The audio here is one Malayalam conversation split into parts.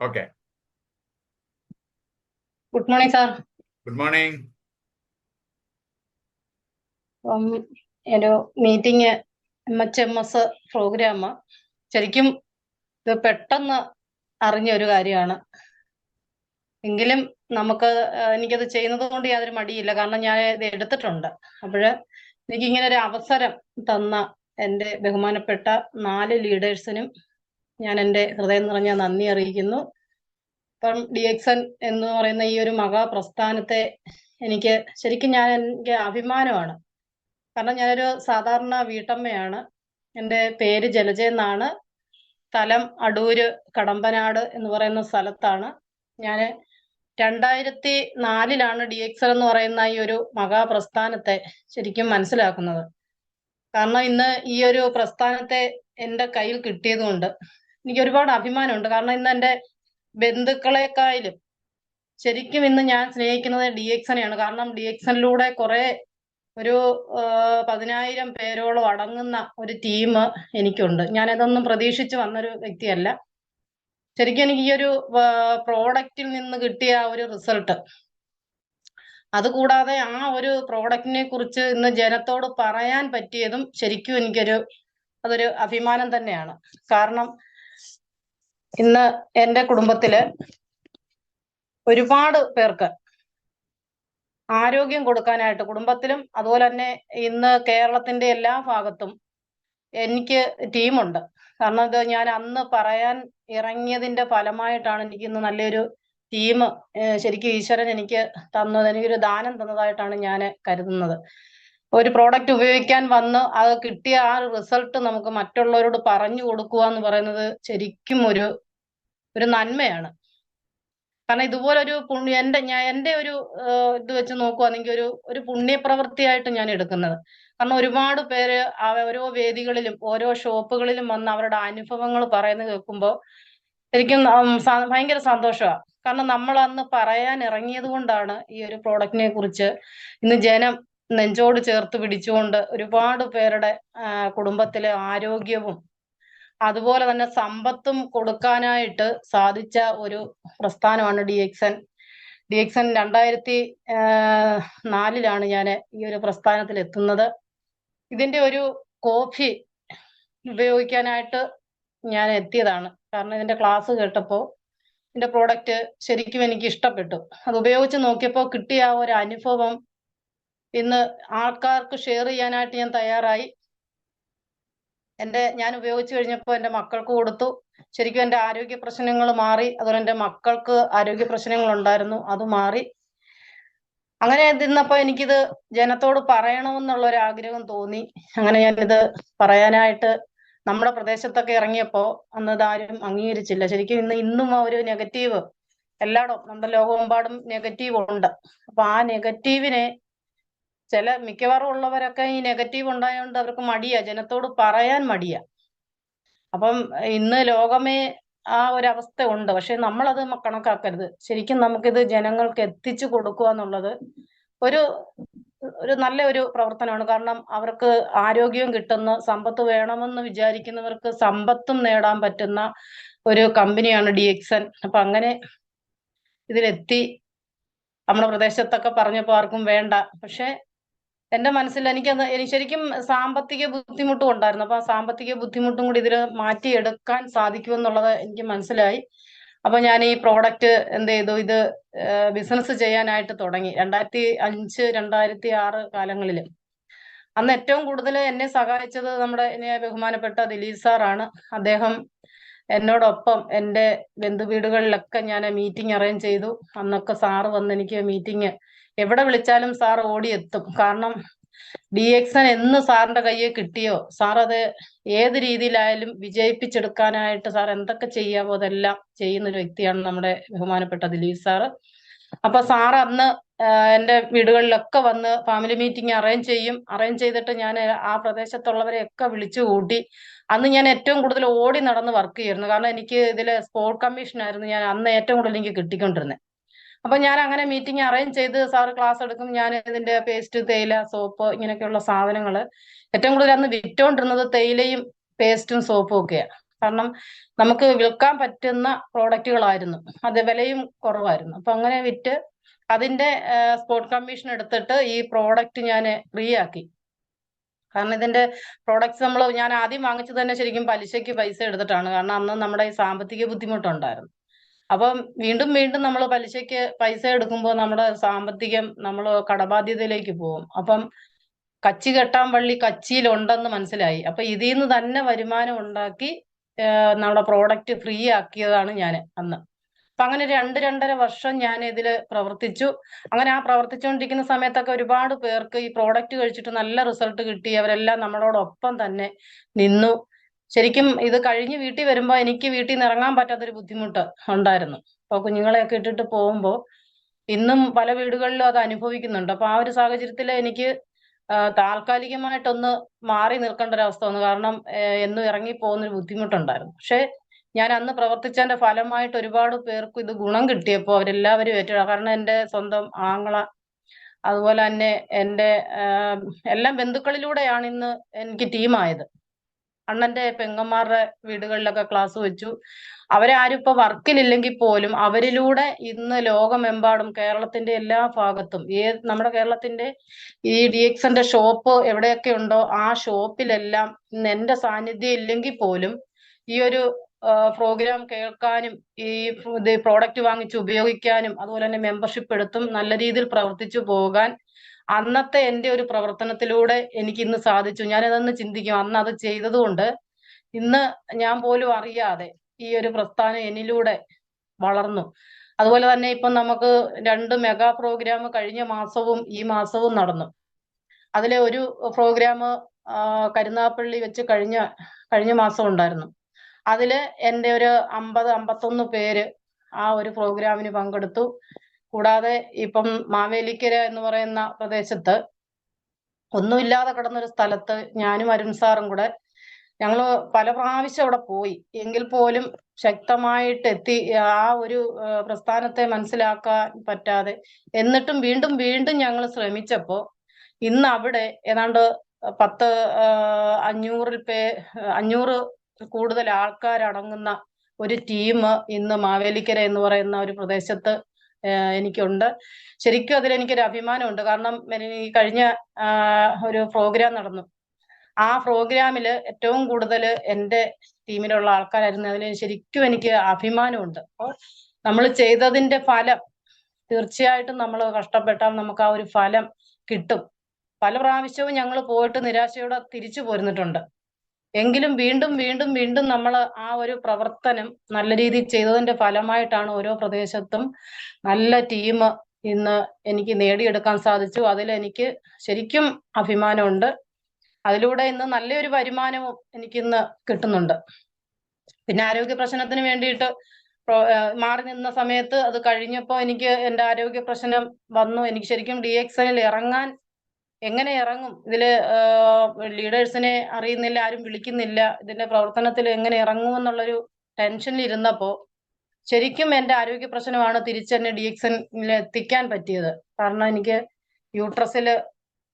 Okay. Good morning sir. Good morning. ഒരു മീറ്റിംഗ് MHMS പ്രോഗ്രാം ശരിക്കും ഇത് പെട്ടെന്ന് അറിഞ്ഞ ഒരു കാര്യമാണ്. എങ്കിലും എനിക്കത് ചെയ്യുന്നത് കൊണ്ട് യാതൊരു മടിയില്ല, കാരണം ഞാൻ ഇത് എടുത്തിട്ടുണ്ട്. അപ്പോഴ് എനിക്കിങ്ങനെ ഒരു അവസരം തന്ന എൻ്റെ ബഹുമാനപ്പെട്ട 4 ലീഡേഴ്സിനും ഞാൻ എൻ്റെ ഹൃദയം നിറഞ്ഞ നന്ദി അറിയിക്കുന്നു. ഇപ്പം DXN എന്ന് പറയുന്ന ഈ ഒരു മഹാപ്രസ്ഥാനത്തെ എനിക്ക് അഭിമാനമാണ്. കാരണം ഞാനൊരു സാധാരണ വീട്ടമ്മയാണ്. എൻ്റെ പേര് ജലജ എന്നാണ്. സ്ഥലം അടൂര് കടമ്പനാട് എന്ന് പറയുന്ന സ്ഥലത്താണ്. ഞാൻ 2004 DXN എന്ന് പറയുന്ന ഈ ഒരു മഹാപ്രസ്ഥാനത്തെ ശരിക്കും മനസ്സിലാക്കുന്നത്. കാരണം ഇന്ന് ഈ ഒരു പ്രസ്ഥാനത്തെ എൻ്റെ കയ്യിൽ കിട്ടിയത് കൊണ്ട് എനിക്ക് ഒരുപാട് അഭിമാനമുണ്ട്. കാരണം ഇന്ന് എൻ്റെ ബന്ധുക്കളെക്കാളും ശരിക്കും ഇന്ന് ഞാൻ സ്നേഹിക്കുന്നത് DXNനെയാണ്. കാരണം DXNലൂടെ ഒരു 10,000 പേരോളം അടങ്ങുന്ന ഒരു ടീം എനിക്കുണ്ട്. ഞാനതൊന്നും പ്രതീക്ഷിച്ച് വന്നൊരു വ്യക്തിയല്ല. ശരിക്കും എനിക്ക് ഈ ഒരു പ്രോഡക്റ്റിൽ നിന്ന് കിട്ടിയ ഒരു റിസൾട്ട്, അതുകൂടാതെ ആ ഒരു പ്രോഡക്റ്റിനെ കുറിച്ച് ഇന്ന് ജനത്തോട് പറയാൻ പറ്റിയതും ശരിക്കും അതൊരു അഭിമാനം തന്നെയാണ്. കാരണം ഇന്ന് എൻ്റെ കുടുംബത്തില് ഒരുപാട് പേർക്ക് ആരോഗ്യം കൊടുക്കാനായിട്ട്, കുടുംബത്തിലും അതുപോലെ തന്നെ ഇന്ന് കേരളത്തിന്റെ എല്ലാ ഭാഗത്തും എനിക്ക് ടീമുണ്ട്. കാരണം ഇത് ഞാൻ അന്ന് പറയാൻ ഇറങ്ങിയതിന്റെ ഫലമായിട്ടാണ് എനിക്ക് ഇന്ന് നല്ലൊരു ടീം ശരിക്കും ഈശ്വരൻ എനിക്ക് എനിക്കൊരു ദാനം തന്നതായിട്ടാണ് ഞാൻ കരുതുന്നത്. ഒരു പ്രോഡക്റ്റ് ഉപയോഗിക്കാൻ വന്ന് അത് കിട്ടിയ ആ റിസൾട്ട് നമുക്ക് മറ്റുള്ളവരോട് പറഞ്ഞു കൊടുക്കുക എന്ന് പറയുന്നത് ശരിക്കും ഒരു നന്മയാണ്. കാരണം ഇതുപോലൊരു എൻ്റെ ഒരു ഇത് വെച്ച് നോക്കുവാണെങ്കിൽ ഒരു പുണ്യപ്രവൃത്തിയായിട്ട് ഞാൻ എടുക്കുന്നത്. കാരണം ഒരുപാട് പേര് ഓരോ വേദികളിലും ഓരോ ഷോപ്പുകളിലും വന്ന് അവരുടെ അനുഭവങ്ങൾ പറയുന്നത് കേൾക്കുമ്പോൾ ശരിക്കും ഭയങ്കര സന്തോഷമാണ്. കാരണം നമ്മൾ അന്ന് പറയാൻ ഇറങ്ങിയത് കൊണ്ടാണ് ഈ ഒരു പ്രോഡക്റ്റിനെ കുറിച്ച് ഇന്ന് ജനം നെഞ്ചോട് ചേർത്ത് പിടിച്ചുകൊണ്ട് ഒരുപാട് പേരുടെ കുടുംബത്തിലെ ആരോഗ്യവും അതുപോലെ തന്നെ സമ്പത്തും കൊടുക്കാനായിട്ട് സാധിച്ച ഒരു പ്രസ്ഥാനമാണ് DXN. 2004 ഞാൻ ഈ ഒരു പ്രസ്ഥാനത്തിൽ എത്തുന്നത്. ഇതിന്റെ ഒരു കോഫി ഉപയോഗിക്കാനായിട്ട് ഞാൻ എത്തിയതാണ്. കാരണം ഇതിന്റെ ക്ലാസ് കേട്ടപ്പോൾ ഇതിന്റെ പ്രോഡക്റ്റ് ശരിക്കും എനിക്ക് ഇഷ്ടപ്പെട്ടു. അത് ഉപയോഗിച്ച് നോക്കിയപ്പോൾ കിട്ടിയ ആ ഒരു അനുഭവം ഇന്ന് ആൾക്കാർക്ക് ഷെയർ ചെയ്യാനായിട്ട് ഞാൻ തയ്യാറായി. ഞാൻ ഉപയോഗിച്ച് കഴിഞ്ഞപ്പോൾ എൻ്റെ മക്കൾക്ക് കൊടുത്തു. ശരിക്കും എൻ്റെ ആരോഗ്യ പ്രശ്നങ്ങൾ മാറി. അതുപോലെ എൻ്റെ മക്കൾക്ക് ആരോഗ്യ പ്രശ്നങ്ങൾ ഉണ്ടായിരുന്നു, അത് മാറി. അങ്ങനെ നിന്നപ്പോൾ എനിക്കിത് ജനത്തോട് പറയണമെന്നുള്ള ഒരു ആഗ്രഹം തോന്നി. അങ്ങനെ ഞാനിത് പറയാനായിട്ട് നമ്മുടെ പ്രദേശത്തൊക്കെ ഇറങ്ങിയപ്പോൾ അന്ന് ഇതാരും അംഗീകരിച്ചില്ല. ശരിക്കും ഇന്നും ആ ഒരു നെഗറ്റീവ് എല്ലായിടും നമ്മുടെ ലോകമെമ്പാടും നെഗറ്റീവ് ഉണ്ട്. അപ്പൊ ആ നെഗറ്റീവിനെ മിക്കവാറും ഉള്ളവരൊക്കെ ഈ നെഗറ്റീവ് ഉണ്ടായതുകൊണ്ട് അവർക്ക് മടിയാ, ജനത്തോട് പറയാൻ മടിയാ. അപ്പം ഇന്ന് ലോകമേ ആ ഒരവസ്ഥ ഉണ്ട്. പക്ഷെ നമ്മളത് കണക്കാക്കരുത്. ശരിക്കും നമുക്കിത് ജനങ്ങൾക്ക് എത്തിച്ചു കൊടുക്കുക എന്നുള്ളത് ഒരു നല്ല ഒരു പ്രവർത്തനമാണ്. കാരണം അവർക്ക് ആരോഗ്യം കിട്ടുന്ന, സമ്പത്ത് വേണമെന്ന് വിചാരിക്കുന്നവർക്ക് സമ്പത്തും നേടാൻ പറ്റുന്ന ഒരു കമ്പനിയാണ് DXN. അപ്പൊ അങ്ങനെ ഇതിലെത്തി. നമ്മുടെ പ്രദേശത്തൊക്കെ പറഞ്ഞപ്പോൾ ആർക്കും വേണ്ട. പക്ഷെ എൻ്റെ മനസ്സിൽ എനിക്ക് ശരിക്കും സാമ്പത്തിക ബുദ്ധിമുട്ടും ഉണ്ടായിരുന്നു. അപ്പൊ ആ സാമ്പത്തിക ബുദ്ധിമുട്ടും കൂടി ഇതിൽ മാറ്റിയെടുക്കാൻ സാധിക്കുമെന്നുള്ളത് എനിക്ക് മനസ്സിലായി. അപ്പൊ ഞാൻ ഈ പ്രോഡക്റ്റ് എന്ത് ചെയ്തു, ഇത് ബിസിനസ് ചെയ്യാനായിട്ട് തുടങ്ങി 2005, 2006 കാലങ്ങളിൽ. അന്ന് ഏറ്റവും കൂടുതൽ എന്നെ സഹായിച്ചത് നമ്മുടെ ബഹുമാനപ്പെട്ട ദിലീപ് സാറാണ്. അദ്ദേഹം എന്നോടൊപ്പം എൻ്റെ ബന്ധുവീടുകളിലൊക്കെ ഞാൻ മീറ്റിംഗ് അറേഞ്ച് ചെയ്തു. അന്നൊക്കെ സാറ് വന്ന് എനിക്ക് മീറ്റിംഗ് എവിടെ വിളിച്ചാലും സാർ ഓടിയെത്തും. കാരണം DXN എന്ന് സാറിന്റെ കയ്യിൽ കിട്ടിയോ സാർ അത് ഏത് രീതിയിലായാലും വിജയിപ്പിച്ചെടുക്കാനായിട്ട് സാർ എന്തൊക്കെ ചെയ്യാവോ അതെല്ലാം ചെയ്യുന്ന ഒരു വ്യക്തിയാണ് നമ്മുടെ ബഹുമാനപ്പെട്ട ദിലീപ് സാറ്. അപ്പൊ സാർ അന്ന് എൻ്റെ വീടുകളിലൊക്കെ വന്ന് ഫാമിലി മീറ്റിംഗ് അറേഞ്ച് ചെയ്തിട്ട് ഞാൻ ആ പ്രദേശത്തുള്ളവരെയൊക്കെ വിളിച്ചു കൂട്ടി. അന്ന് ഞാൻ ഏറ്റവും കൂടുതൽ ഓടി നടന്ന് വർക്ക് ചെയ്യുമായിരുന്നു. കാരണം എനിക്ക് ഇതിലെ സ്പോർട് കമ്മീഷനായിരുന്നു ഞാൻ അന്ന് ഏറ്റവും കൂടുതൽ എനിക്ക് കിട്ടിക്കൊണ്ടിരുന്നത്. അപ്പൊ ഞാൻ അങ്ങനെ മീറ്റിംഗ് അറേഞ്ച് ചെയ്ത് സാറ് ക്ലാസ് എടുക്കും. ഞാൻ ഇതിന്റെ പേസ്റ്റ്, തേയില, സോപ്പ് ഇങ്ങനെയൊക്കെയുള്ള സാധനങ്ങൾ ഏറ്റവും കൂടുതൽ അന്ന് വിറ്റോണ്ടിരുന്നത് തേയിലയും പേസ്റ്റും സോപ്പും ഒക്കെയാണ്. കാരണം നമുക്ക് വിൽക്കാൻ പറ്റുന്ന പ്രോഡക്റ്റുകളായിരുന്നു, അത് വിലയും കുറവായിരുന്നു. അപ്പൊ അങ്ങനെ വിറ്റ് അതിന്റെ സ്പോർട്സ് കമ്മീഷൻ എടുത്തിട്ട് ഈ പ്രോഡക്റ്റ് ഞാൻ ഫ്രീ ആക്കി. കാരണം ഇതിന്റെ പ്രോഡക്ട്സ് ഞാൻ ആദ്യം വാങ്ങിച്ചത് തന്നെ ശരിക്കും പലിശയ്ക്ക് പൈസ എടുത്തിട്ടാണ്. കാരണം അന്ന് നമ്മുടെ ഈ സാമ്പത്തിക ബുദ്ധിമുട്ടുണ്ടായിരുന്നു. അപ്പം വീണ്ടും വീണ്ടും നമ്മൾ പലിശയ്ക്ക് പൈസ എടുക്കുമ്പോൾ നമ്മുടെ സാമ്പത്തികം നമ്മൾ കടബാധ്യതയിലേക്ക് പോകും. അപ്പം കച്ചി കെട്ടാൻ വള്ളി കച്ചിയിലുണ്ടെന്ന് മനസ്സിലായി. അപ്പൊ ഇതിൽ നിന്ന് തന്നെ വരുമാനം ഉണ്ടാക്കി നമ്മുടെ പ്രോഡക്റ്റ് ഫ്രീ ആക്കിയതാണ് ഞാൻ അന്ന്. അപ്പൊ അങ്ങനെ 2-2.5 വർഷം ഞാൻ ഇതില് പ്രവർത്തിച്ചു. അങ്ങനെ ആ പ്രവർത്തിച്ചുകൊണ്ടിരിക്കുന്ന സമയത്തൊക്കെ ഒരുപാട് പേർക്ക് ഈ പ്രോഡക്റ്റ് കഴിച്ചിട്ട് നല്ല റിസൾട്ട് കിട്ടി. അവരെല്ലാം നമ്മളോടൊപ്പം തന്നെ നിന്നു. ശരിക്കും ഇത് കഴിഞ്ഞ് വീട്ടിൽ വരുമ്പോ എനിക്ക് വീട്ടിൽ നിന്ന് ഇറങ്ങാൻ പറ്റാത്തൊരു ബുദ്ധിമുട്ട് ഉണ്ടായിരുന്നു. അപ്പൊ കുഞ്ഞുങ്ങളെയൊക്കെ ഇട്ടിട്ട് പോകുമ്പോൾ ഇന്നും പല വീടുകളിലും അത് അനുഭവിക്കുന്നുണ്ട്. അപ്പൊ ആ ഒരു സാഹചര്യത്തിൽ എനിക്ക് താൽക്കാലികമായിട്ടൊന്ന് മാറി നിൽക്കേണ്ട ഒരു അവസ്ഥ വന്നു. കാരണം എന്നും ഇറങ്ങി പോകുന്നൊരു ബുദ്ധിമുട്ടുണ്ടായിരുന്നു. പക്ഷെ ഞാൻ അന്ന് പ്രവർത്തിച്ചതിന്റെ ഫലമായിട്ട് ഒരുപാട് പേർക്ക് ഇത് ഗുണം കിട്ടിയപ്പോൾ അവരെല്ലാവരും ഏറ്റെടുത്തു. കാരണം എന്റെ സ്വന്തം ആങ്ങള, അതുപോലെ തന്നെ എന്റെ എല്ലാം ബന്ധുക്കളിലൂടെയാണ് ഇന്ന് എനിക്ക് ടീമായത്. അണ്ണന്റെ പെങ്ങന്മാരുടെ വീടുകളിലൊക്കെ ക്ലാസ് വെച്ചു. അവരാരും ഇപ്പൊ വർക്കിലില്ലെങ്കിൽ പോലും അവരിലൂടെ ഇന്ന് ലോകമെമ്പാടും കേരളത്തിന്റെ എല്ലാ ഭാഗത്തും നമ്മുടെ കേരളത്തിന്റെ ഈ DXന്റെ ഷോപ്പ് എവിടെയൊക്കെ ഉണ്ടോ ആ ഷോപ്പിലെല്ലാം ഇന്ന് എന്റെ സാന്നിധ്യം ഇല്ലെങ്കിൽ പോലും ഈ ഒരു പ്രോഗ്രാം കേൾക്കാനും ഈ പ്രോഡക്റ്റ് വാങ്ങിച്ച് ഉപയോഗിക്കാനും അതുപോലെ തന്നെ മെമ്പർഷിപ്പ് എടുത്തും നല്ല രീതിയിൽ പ്രവർത്തിച്ചു പോകാൻ അന്നത്തെ എന്റെ ഒരു പ്രവർത്തനത്തിലൂടെ എനിക്ക് ഇന്ന് സാധിച്ചു. ഞാനതൊന്ന് ചിന്തിക്കും, അന്ന് അത് ചെയ്തതുകൊണ്ട് ഇന്ന് ഞാൻ പോലും അറിയാതെ ഈ ഒരു പ്രസ്ഥാനം എന്നിലൂടെ വളർന്നു. അതുപോലെ തന്നെ ഇപ്പം നമുക്ക് 2 മെഗാ പ്രോഗ്രാം കഴിഞ്ഞ മാസവും ഈ മാസവും നടന്നു. അതിലെ ഒരു പ്രോഗ്രാം കരുനാഗപ്പള്ളി വെച്ച് കഴിഞ്ഞ മാസം ഉണ്ടായിരുന്നു. അതില് എന്റെ ഒരു 50-51 പേര് ആ ഒരു പ്രോഗ്രാമിന് പങ്കെടുത്തു. കൂടാതെ ഇപ്പം മാവേലിക്കര എന്ന് പറയുന്ന പ്രദേശത്ത് ഒന്നുമില്ലാതെ കിടന്നൊരു സ്ഥലത്ത് ഞാനും അരുൺ സാറും കൂടെ ഞങ്ങള് പല പ്രാവശ്യം അവിടെ പോയി. എങ്കിൽ പോലും ശക്തമായിട്ട് എത്തി ആ ഒരു പ്രസ്ഥാനത്തെ മനസ്സിലാക്കാൻ പറ്റാതെ എന്നിട്ടും വീണ്ടും വീണ്ടും ഞങ്ങൾ ശ്രമിച്ചപ്പോ ഇന്ന് അവിടെ ഏതാണ്ട് 500 കൂടുതൽ ആൾക്കാരടങ്ങുന്ന ഒരു ടീം ഇന്ന് മാവേലിക്കര എന്ന് പറയുന്ന ഒരു പ്രദേശത്ത് എനിക്കുണ്ട്. ശരിക്കും അതിലെനിക്കൊരു അഭിമാനമുണ്ട്. കാരണം ഈ കഴിഞ്ഞ ഒരു പ്രോഗ്രാം നടന്നു. ആ പ്രോഗ്രാമില് ഏറ്റവും കൂടുതൽ എന്റെ ടീമിലുള്ള ആൾക്കാരായിരുന്നു. അതിൽ ശരിക്കും എനിക്ക് അഭിമാനമുണ്ട്. അപ്പോൾ നമ്മൾ ചെയ്തതിന്റെ ഫലം തീർച്ചയായിട്ടും നമ്മൾ കഷ്ടപ്പെട്ടാൽ നമുക്ക് ആ ഒരു ഫലം കിട്ടും. പല പ്രാവശ്യവും ഞങ്ങൾ പോയിട്ട് നിരാശയോടെ തിരിച്ചു പോരുന്നിട്ടുണ്ട്. എങ്കിലും വീണ്ടും വീണ്ടും വീണ്ടും നമ്മൾ ആ ഒരു പ്രവർത്തനം നല്ല രീതിയിൽ ചെയ്തതിന്റെ ഫലമായിട്ടാണ് ഓരോ പ്രദേശത്തും നല്ല ടീം ഇന്ന് എനിക്ക് നേടിയെടുക്കാൻ സാധിച്ചു. അതിലെനിക്ക് ശരിക്കും അഭിമാനമുണ്ട്. അതിലൂടെ ഇന്ന് നല്ലൊരു വരുമാനവും എനിക്കിന്ന് കിട്ടുന്നുണ്ട്. പിന്നെ ആരോഗ്യ പ്രശ്നത്തിന് വേണ്ടിയിട്ട് മാറി നിന്ന സമയത്ത് അത് കഴിഞ്ഞപ്പോൾ എനിക്ക് എന്റെ ആരോഗ്യ പ്രശ്നം വന്നു. എനിക്ക് ശരിക്കും DXനിൽ ഇറങ്ങാൻ എങ്ങനെ ഇറങ്ങും, ഇതില് ലീഡേഴ്സിനെ അറിയുന്നില്ല, ആരും വിളിക്കുന്നില്ല, ഇതിന്റെ പ്രവർത്തനത്തിൽ എങ്ങനെ ഇറങ്ങുമെന്നുള്ളൊരു ടെൻഷനിൽ ഇരുന്നപ്പോ ശരിക്കും എന്റെ ആരോഗ്യ പ്രശ്നമാണ് തിരിച്ചെന്നെ DXനിൽ എത്തിക്കാൻ പറ്റിയത്. കാരണം എനിക്ക് യൂട്രസില്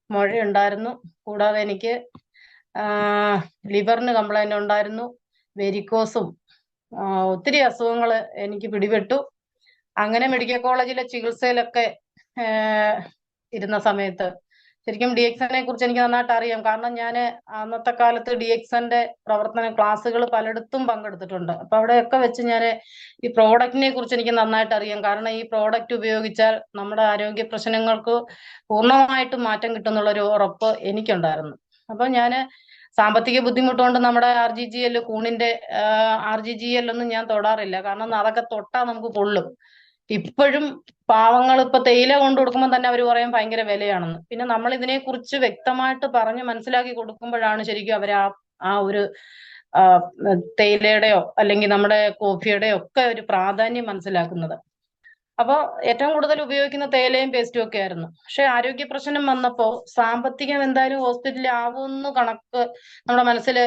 മുഴയുണ്ടായിരുന്നു. കൂടാതെ എനിക്ക് ലിവറിന് കംപ്ലൈന്റ് ഉണ്ടായിരുന്നു. വെരിക്കോസും ഒത്തിരി അസുഖങ്ങൾ എനിക്ക് പിടിപെട്ടു. അങ്ങനെ മെഡിക്കൽ കോളേജിലെ ചികിത്സയിലൊക്കെ ഇരുന്ന സമയത്ത് ശരിക്കും DXനെ കുറിച്ച് എനിക്ക് നന്നായിട്ട് അറിയാം. കാരണം ഞാൻ അന്നത്തെ കാലത്ത് DXന്റെ പ്രവർത്തന ക്ലാസ്സുകൾ പലയിടത്തും പങ്കെടുത്തിട്ടുണ്ട്. അപ്പൊ അവിടെയൊക്കെ വെച്ച് ഞാൻ ഈ പ്രോഡക്റ്റിനെ കുറിച്ച് എനിക്ക് നന്നായിട്ട് അറിയാം. കാരണം ഈ പ്രോഡക്റ്റ് ഉപയോഗിച്ചാൽ നമ്മുടെ ആരോഗ്യ പ്രശ്നങ്ങൾക്ക് പൂർണ്ണമായിട്ടും മാറ്റം കിട്ടുന്നുള്ളൊരു ഉറപ്പ് എനിക്കുണ്ടായിരുന്നു. അപ്പൊ ഞാൻ സാമ്പത്തിക ബുദ്ധിമുട്ടുകൊണ്ട് നമ്മുടെ RGGL കൂണിന്റെ RGGL ഒന്നും ഞാൻ തൊടാറില്ല. കാരണം അതൊക്കെ തൊട്ടാ നമുക്ക് പൊള്ളും. ഇപ്പോഴും പാവങ്ങൾ ഇപ്പൊ തേയില കൊണ്ടു കൊടുക്കുമ്പോൾ തന്നെ അവർ പറയും ഭയങ്കര വിലയാണെന്ന്. പിന്നെ നമ്മൾ ഇതിനെ കുറിച്ച് വ്യക്തമായിട്ട് പറഞ്ഞ് മനസ്സിലാക്കി കൊടുക്കുമ്പോഴാണ് ശരിക്കും അവർ ആ ഒരു തേയിലയുടെയോ അല്ലെങ്കിൽ നമ്മുടെ കോഫിയുടെയോ ഒക്കെ ഒരു പ്രാധാന്യം മനസ്സിലാക്കുന്നത്. അപ്പോൾ ഏറ്റവും കൂടുതൽ ഉപയോഗിക്കുന്ന തേയിലയും പേസ്റ്റും ഒക്കെ ആയിരുന്നു. പക്ഷെ ആരോഗ്യ പ്രശ്നം വന്നപ്പോ സാമ്പത്തികം എന്തായാലും ഹോസ്പിറ്റലിൽ ആവുമെന്ന് കണക്ക് നമ്മുടെ മനസ്സിൽ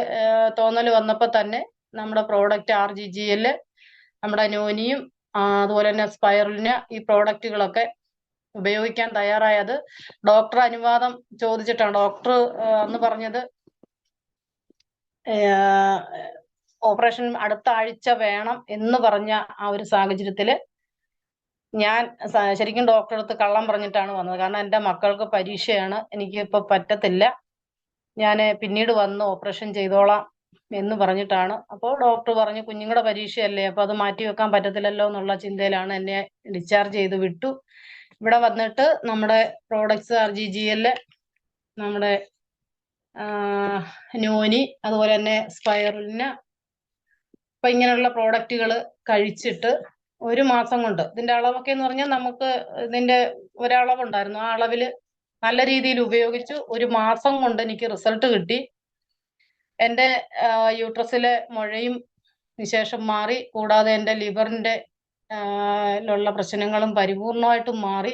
തോന്നൽ വന്നപ്പോ തന്നെ നമ്മുടെ പ്രോഡക്റ്റ് RGGL, നമ്മുടെ നോനിയും അതുപോലെ തന്നെ സ്പൈറലിന് ഈ പ്രോഡക്റ്റുകളൊക്കെ ഉപയോഗിക്കാൻ തയ്യാറായത് ഡോക്ടർ അനുവാദം ചോദിച്ചിട്ടാണ്. ഡോക്ടർ അന്ന് പറഞ്ഞത് ഓപ്പറേഷൻ അടുത്ത ആഴ്ച വേണം എന്ന് പറഞ്ഞ ആ ഒരു സാഹചര്യത്തില് ഞാൻ ശരിക്കും ഡോക്ടറെ അടുത്ത് കള്ളം പറഞ്ഞിട്ടാണ് വന്നത്. കാരണം എന്റെ മക്കൾക്ക് പരീക്ഷയാണ്, എനിക്ക് ഇപ്പൊ പറ്റത്തില്ല, ഞാൻ പിന്നീട് വന്ന് ഓപ്പറേഷൻ ചെയ്തോളാം എന്ന് പറഞ്ഞിട്ടാണ്. അപ്പോൾ ഡോക്ടർ പറഞ്ഞു കുഞ്ഞുങ്ങളുടെ പരീക്ഷയല്ലേ, അപ്പൊ അത് മാറ്റി വെക്കാൻ പറ്റത്തില്ലല്ലോ എന്നുള്ള ചിന്തയിലാണ് എന്നെ ഡിസ്ചാർജ് ചെയ്ത് വിട്ടു. ഇവിടെ വന്നിട്ട് നമ്മുടെ പ്രോഡക്ട്സ് RGGL, നമ്മുടെ നോനി, അതുപോലെ തന്നെ സ്പൈറലിന്, അപ്പൊ ഇങ്ങനെയുള്ള പ്രോഡക്റ്റുകൾ കഴിച്ചിട്ട് ഒരു മാസം കൊണ്ട്, ഇതിന്റെ അളവൊക്കെ എന്ന് പറഞ്ഞാൽ നമുക്ക് ഇതിന്റെ ഒരളവുണ്ടായിരുന്നു, ആ അളവില് നല്ല രീതിയിൽ ഉപയോഗിച്ചു. ഒരു മാസം കൊണ്ട് എനിക്ക് റിസൾട്ട് കിട്ടി. എന്റെ യൂട്രസിലെ മുഴയും വിശേഷം മാറി. കൂടാതെ എന്റെ ലിവറിന്റെ ലുള്ള പ്രശ്നങ്ങളും പരിപൂർണമായിട്ടും മാറി.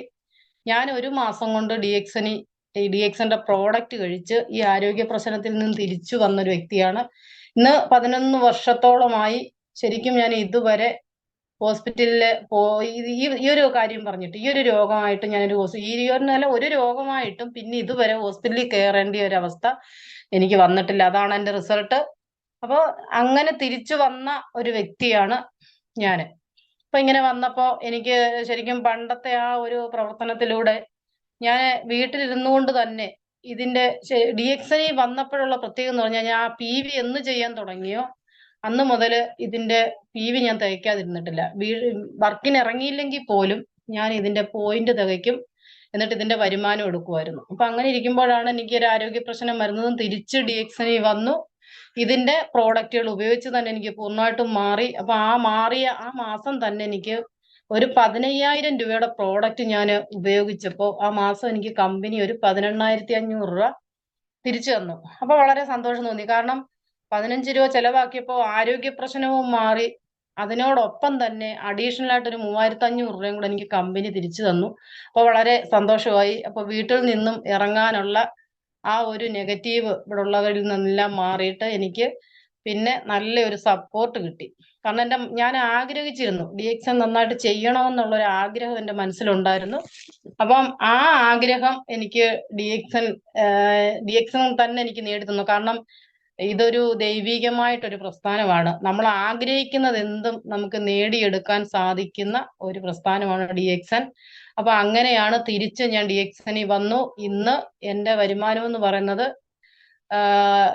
ഞാൻ ഒരു മാസം കൊണ്ട് DXന്റെ പ്രോഡക്റ്റ് കഴിച്ച് ഈ ആരോഗ്യ പ്രശ്നത്തിൽ നിന്ന് തിരിച്ചു വന്നൊരു വ്യക്തിയാണ്. ഇന്ന് 11 വർഷത്തോളമായി ശരിക്കും ഞാൻ ഇതുവരെ ഹോസ്പിറ്റലില് പോയി ഈ ഒരു കാര്യം പറഞ്ഞിട്ട്, ഈ ഒരു രോഗമായിട്ട് ഞാനൊരു ഒരു രോഗമായിട്ടും പിന്നെ ഇതുവരെ ഹോസ്പിറ്റലിൽ കയറേണ്ട ഒരു അവസ്ഥ എനിക്ക് വന്നിട്ടില്ല. അതാണ് എന്റെ റിസൾട്ട്. അപ്പൊ അങ്ങനെ തിരിച്ചു വന്ന ഒരു വ്യക്തിയാണ് ഞാന്. അപ്പൊ ഇങ്ങനെ വന്നപ്പോ എനിക്ക് ശരിക്കും പണ്ടത്തെ ആ ഒരു പ്രവർത്തനത്തിലൂടെ ഞാൻ വീട്ടിലിരുന്നു കൊണ്ട് തന്നെ ഇതിന്റെ DXNE വന്നപ്പോഴുള്ള പ്രത്യേകത എന്ന് പറഞ്ഞാൽ, ഞാൻ ആ PV എന്ന് ചെയ്യാൻ തുടങ്ങിയോ അന്ന് മുതൽ ഇതിന്റെ PV ഞാൻ തയ്ക്കാതിരുന്നിട്ടില്ല. വർക്കിന് ഇറങ്ങിയില്ലെങ്കിൽ പോലും ഞാൻ ഇതിന്റെ പോയിന്റ് തികയ്ക്കും, എന്നിട്ട് ഇതിന്റെ വരുമാനം എടുക്കുമായിരുന്നു. അപ്പൊ അങ്ങനെ ഇരിക്കുമ്പോഴാണ് എനിക്ക് ഒരു ആരോഗ്യ പ്രശ്നം വരുന്നതും തിരിച്ച് DXNE വന്നു. ഇതിന്റെ പ്രോഡക്റ്റുകൾ ഉപയോഗിച്ച് തന്നെ എനിക്ക് പൂർണ്ണമായിട്ടും മാറി. അപ്പൊ ആ മാറിയ ആ മാസം തന്നെ എനിക്ക് ഒരു 15,000 രൂപയുടെ പ്രോഡക്റ്റ് ഞാൻ ഉപയോഗിച്ചപ്പോൾ ആ മാസം എനിക്ക് കമ്പനി ഒരു 18,500 രൂപ തിരിച്ചു തന്നു. അപ്പൊ വളരെ സന്തോഷം തോന്നി. കാരണം 15 രൂപ ചെലവാക്കിയപ്പോൾ ആരോഗ്യ പ്രശ്നവും മാറി, അതിനോടൊപ്പം തന്നെ അഡീഷണൽ ആയിട്ട് ഒരു 3,500 രൂപയും കൂടെ എനിക്ക് കമ്പനി തിരിച്ചു തന്നു. അപ്പൊ വളരെ സന്തോഷമായി. അപ്പൊ വീട്ടിൽ നിന്നും ഇറങ്ങാനുള്ള ആ ഒരു നെഗറ്റീവ് ഇവിടെ ഉള്ളവരിൽ നിന്നെല്ലാം മാറിയിട്ട് എനിക്ക് പിന്നെ നല്ലൊരു സപ്പോർട്ട് കിട്ടി. കാരണം ഞാൻ ആഗ്രഹിച്ചിരുന്നു DXN നന്നായിട്ട് ചെയ്യണമെന്നുള്ള ഒരു ആഗ്രഹം എന്റെ മനസ്സിലുണ്ടായിരുന്നു. അപ്പം ആ ആഗ്രഹം എനിക്ക് DXN തന്നെ എനിക്ക് നേടിത്തന്നു. കാരണം ഇതൊരു ദൈവികമായിട്ടൊരു പ്രസ്ഥാനമാണ്. നമ്മൾ ആഗ്രഹിക്കുന്നത് എന്തും നമുക്ക് നേടിയെടുക്കാൻ സാധിക്കുന്ന ഒരു പ്രസ്ഥാനമാണ് DXN. അപ്പൊ അങ്ങനെയാണ് തിരിച്ച് ഞാൻ DXNE വന്നു. ഇന്ന് എന്റെ വരുമാനം എന്ന് പറയുന്നത്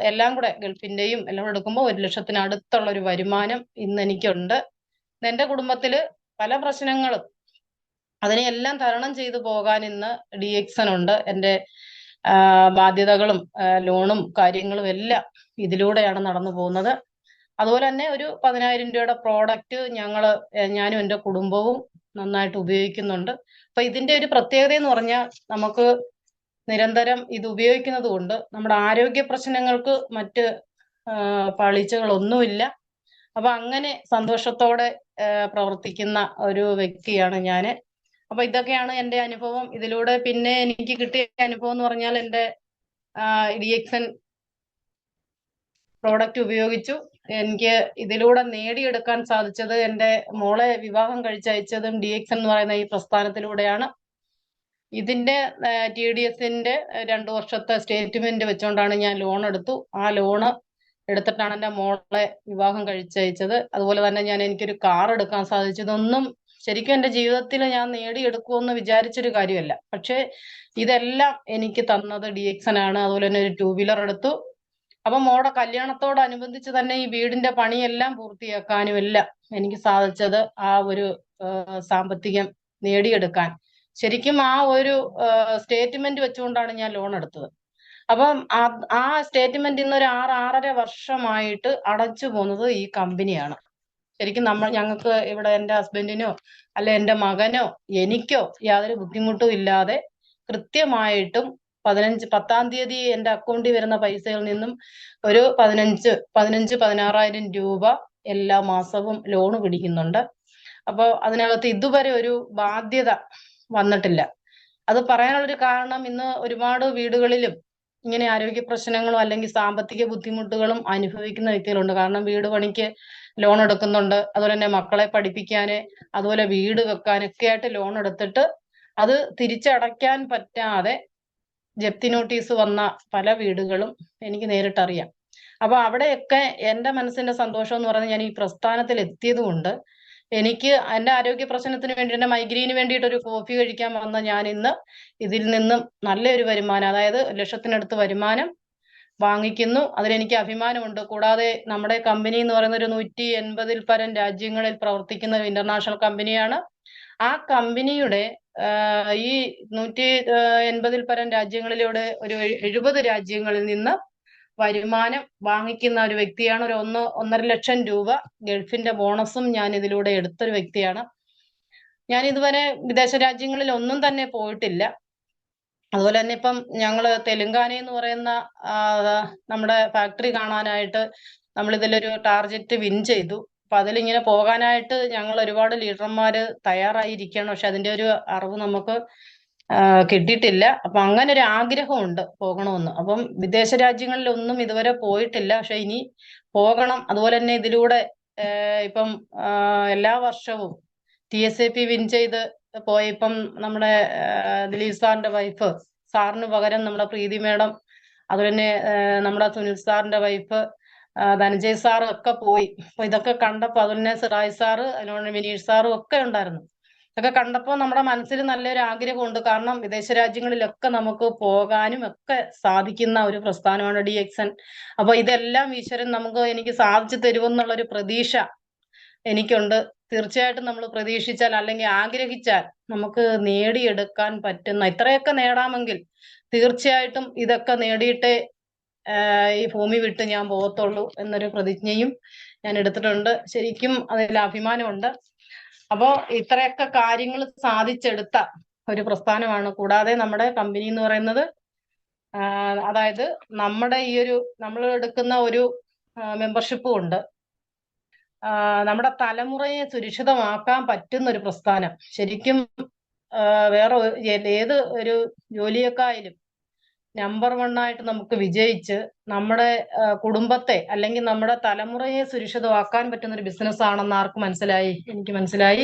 എല്ലാം കൂടെ ഗൾഫിന്റെയും എല്ലാം കൂടെ എടുക്കുമ്പോൾ 1 ലക്ഷത്തിന് അടുത്തുള്ള ഒരു വരുമാനം ഇന്ന് എനിക്കുണ്ട്. എന്റെ കുടുംബത്തില് പല പ്രശ്നങ്ങളും, അതിനെയെല്ലാം തരണം ചെയ്തു പോകാൻ ഇന്ന് DXN ഉണ്ട്. എന്റെ ബാധ്യതകളും ലോണും കാര്യങ്ങളും എല്ലാം ഇതിലൂടെയാണ് നടന്നു പോകുന്നത്. അതുപോലെ തന്നെ ഒരു 10,000 രൂപയുടെ പ്രോഡക്റ്റ് ഞാനും എന്റെ കുടുംബവും നന്നായിട്ട് ഉപയോഗിക്കുന്നുണ്ട്. അപ്പൊ ഇതിന്റെ ഒരു പ്രത്യേകത എന്ന് പറഞ്ഞാൽ, നമുക്ക് നിരന്തരം ഇത് ഉപയോഗിക്കുന്നത് കൊണ്ട് നമ്മുടെ ആരോഗ്യ പ്രശ്നങ്ങൾക്ക് മറ്റ് പാളിച്ചകളൊന്നുമില്ല. അപ്പൊ അങ്ങനെ സന്തോഷത്തോടെ പ്രവർത്തിക്കുന്ന ഒരു വ്യക്തിയാണ് ഞാന്. അപ്പൊ ഇതൊക്കെയാണ് എന്റെ അനുഭവം. ഇതിലൂടെ പിന്നെ എനിക്ക് കിട്ടിയ അനുഭവം എന്ന് പറഞ്ഞാൽ, എന്റെ DXN പ്രോഡക്റ്റ് ഉപയോഗിച്ചു എനിക്ക് ഇതിലൂടെ നേടിയെടുക്കാൻ സാധിച്ചത്, എന്റെ മോളെ വിവാഹം കഴിച്ചയച്ചതും DXN എന്ന് പറയുന്ന ഈ പ്രസ്ഥാനത്തിലൂടെയാണ്. ഇതിന്റെ TDSന്റെ 2 വർഷത്തെ സ്റ്റേറ്റ്മെന്റ് വെച്ചുകൊണ്ടാണ് ഞാൻ ലോൺ എടുത്തു. ആ ലോണ് എടുത്തിട്ടാണ് എന്റെ മോളെ വിവാഹം കഴിച്ചയച്ചത്. അതുപോലെ തന്നെ എനിക്കൊരു കാർ എടുക്കാൻ സാധിച്ചതൊന്നും ശരിക്കും എന്റെ ജീവിതത്തിൽ ഞാൻ നേടിയെടുക്കുമെന്ന് വിചാരിച്ചൊരു കാര്യമല്ല. പക്ഷെ ഇതെല്ലാം എനിക്ക് തന്നത് DXN ആണ്. അതുപോലെ തന്നെ ഒരു 2 വീലർ എടുത്തു. അപ്പൊ മോടെ കല്യാണത്തോടനുബന്ധിച്ച് തന്നെ ഈ വീടിന്റെ പണിയെല്ലാം പൂർത്തിയാക്കാനും എല്ലാം എനിക്ക് സാധിച്ചത് ആ ഒരു സാമ്പത്തികം നേടിയെടുക്കാൻ ശരിക്കും ആ ഒരു സ്റ്റേറ്റ്മെന്റ് വെച്ചുകൊണ്ടാണ് ഞാൻ ലോൺ എടുത്തത്. അപ്പം ആ സ്റ്റേറ്റ്മെന്റ് ഇന്നൊരു 6-6.5 വർഷമായിട്ട് അടച്ചു പോകുന്നത് ഈ കമ്പനിയാണ്. ശരിക്കും ഞങ്ങൾക്ക് ഇവിടെ എന്റെ ഹസ്ബൻഡിനോ അല്ലെ എന്റെ മകനോ എനിക്കോ യാതൊരു ബുദ്ധിമുട്ടും ഇല്ലാതെ കൃത്യമായിട്ടും 10-ആം തീയതി എന്റെ അക്കൗണ്ടിൽ വരുന്ന പൈസയിൽ നിന്നും ഒരു 15-16,000 രൂപ എല്ലാ മാസവും ലോണ് പിടിക്കുന്നുണ്ട്. അപ്പൊ അതിനകത്ത് ഇതുവരെ ഒരു ബാധ്യത വന്നിട്ടില്ല. അത് പറയാനുള്ളൊരു കാരണം, ഇന്ന് ഒരുപാട് വീടുകളിലും ഇങ്ങനെ ആരോഗ്യ പ്രശ്നങ്ങളും അല്ലെങ്കിൽ സാമ്പത്തിക ബുദ്ധിമുട്ടുകളും അനുഭവിക്കുന്ന വ്യക്തികളുണ്ട്. കാരണം വീട് പണിക്ക് ലോൺ എടുക്കുന്നുണ്ട്, അതുപോലെ തന്നെ മക്കളെ പഠിപ്പിക്കാന്, അതുപോലെ വീട് വെക്കാനൊക്കെ ആയിട്ട് ലോൺ എടുത്തിട്ട് അത് തിരിച്ചടയ്ക്കാൻ പറ്റാതെ ജപ്തി നോട്ടീസ് വന്ന പല വീടുകളും എനിക്ക് നേരിട്ടറിയാം. അപ്പൊ അവിടെയൊക്കെ എന്റെ മനസ്സിന്റെ സന്തോഷം എന്ന് പറയുന്നത് ഞാൻ ഈ പ്രസ്ഥാനത്തിൽ എത്തിയത് കൊണ്ട് എനിക്ക് എന്റെ ആരോഗ്യ പ്രശ്നത്തിന് വേണ്ടി എന്റെ മൈഗ്രെയിന് വേണ്ടിയിട്ട് ഒരു കോഫി കഴിക്കാൻ വന്ന ഞാൻ ഇന്ന് ഇതിൽ നിന്നും നല്ലൊരു വരുമാനം, അതായത് ലക്ഷത്തിനടുത്ത് വരുമാനം വാങ്ങിക്കുന്നു. അതിലെനിക്ക് അഭിമാനമുണ്ട്. കൂടാതെ നമ്മുടെ കമ്പനി എന്ന് പറയുന്ന ഒരു 180-ൽ പരം രാജ്യങ്ങളിൽ പ്രവർത്തിക്കുന്ന ഒരു ഇന്റർനാഷണൽ കമ്പനിയാണ്. ആ കമ്പനിയുടെ ഈ 180-ൽ പരം രാജ്യങ്ങളിലൂടെ ഒരു 70 രാജ്യങ്ങളിൽ നിന്ന് വരുമാനം വാങ്ങിക്കുന്ന ഒരു വ്യക്തിയാണ്. ഒരു 1.5 ലക്ഷം രൂപ ഗൾഫിന്റെ ബോണസും ഞാൻ ഇതിലൂടെ എടുത്തൊരു വ്യക്തിയാണ്. ഞാൻ ഇതുവരെ വിദേശ രാജ്യങ്ങളിൽ ഒന്നും തന്നെ പോയിട്ടില്ല. അതുപോലെ തന്നെ ഇപ്പം ഞങ്ങള് തെലുങ്കാന എന്ന് പറയുന്ന നമ്മുടെ ഫാക്ടറി കാണാനായിട്ട് നമ്മൾ ഇതിലൊരു ടാർജറ്റ് വിൻ ചെയ്തു. അപ്പൊ അതിലിങ്ങനെ പോകാനായിട്ട് ഞങ്ങൾ ഒരുപാട് ലീഡർമാര് തയ്യാറായിരിക്കണം. പക്ഷെ അതിന്റെ ഒരു അറിവ് നമുക്ക് കിട്ടിയിട്ടില്ല. അപ്പൊ അങ്ങനെ ഒരു ആഗ്രഹമുണ്ട് പോകണമെന്ന്. അപ്പം വിദേശ രാജ്യങ്ങളിലൊന്നും ഇതുവരെ പോയിട്ടില്ല. പക്ഷെ ഇനി പോകണം. അതുപോലെ തന്നെ ഇതിലൂടെ ഇപ്പം എല്ലാ വർഷവും TSAP വിൻ ചെയ്ത് പോയപ്പം നമ്മുടെ ദിലീപ് സാറിന്റെ വൈഫ്, സാറിന് പകരം നമ്മുടെ പ്രീതി മേഡം, അതുപോലെ തന്നെ നമ്മുടെ സുനിൽ സാറിന്റെ വൈഫ് ധനഞ്ജയ് സാറും ഒക്കെ പോയി. അപ്പൊ ഇതൊക്കെ കണ്ടപ്പോ അതുപോലെ തന്നെ സിറാജ് സാറ്, അതിനോട് വിനീഷ് സാറും ഒക്കെ ഉണ്ടായിരുന്നു. ഇതൊക്കെ കണ്ടപ്പോൾ നമ്മുടെ മനസ്സിൽ നല്ലൊരു ആഗ്രഹമുണ്ട്. കാരണം വിദേശ രാജ്യങ്ങളിലൊക്കെ നമുക്ക് പോകാനും ഒക്കെ സാധിക്കുന്ന ഒരു പ്രസ്ഥാനമാണ് DXN. അപ്പൊ ഇതെല്ലാം ഈശ്വരൻ എനിക്ക് സാധിച്ചു തരുമെന്നുള്ളൊരു പ്രതീക്ഷ എനിക്കുണ്ട്. തീർച്ചയായിട്ടും നമ്മൾ പ്രതീക്ഷിച്ചാൽ അല്ലെങ്കിൽ ആഗ്രഹിച്ചാൽ നമുക്ക് നേടിയെടുക്കാൻ പറ്റുന്ന, ഇത്രയൊക്കെ നേടാമെങ്കിൽ തീർച്ചയായിട്ടും ഇതൊക്കെ നേടിയിട്ടേ ഈ ഭൂമി വിട്ട് ഞാൻ പോകത്തുള്ളൂ എന്നൊരു പ്രതിജ്ഞയും ഞാൻ എടുത്തിട്ടുണ്ട്. ശരിക്കും അതിൽ അഭിമാനമുണ്ട്. അപ്പോ ഇത്രയൊക്കെ കാര്യങ്ങൾ സാധിച്ചെടുത്ത ഒരു പ്രസ്ഥാനമാണ്. കൂടാതെ നമ്മുടെ കമ്പനി എന്ന് പറയുന്നത് അതായത് നമ്മുടെ ഈ ഒരു നമ്മൾ എടുക്കുന്ന ഒരു മെമ്പർഷിപ്പും ഉണ്ട്. നമ്മുടെ തലമുറയെ സുരക്ഷിതമാക്കാൻ പറ്റുന്ന ഒരു പ്രസ്ഥാനം. ശരിക്കും വേറെ ഏത് ഒരു ജോലിയെക്കായാലും നമ്പർ 1 ആയിട്ട് നമുക്ക് വിജയിച്ച് നമ്മുടെ കുടുംബത്തെ അല്ലെങ്കിൽ നമ്മുടെ തലമുറയെ സുരക്ഷിതമാക്കാൻ പറ്റുന്ന ഒരു ബിസിനസ് ആണെന്ന് ആർക്ക് മനസ്സിലായി? എനിക്ക് മനസ്സിലായി.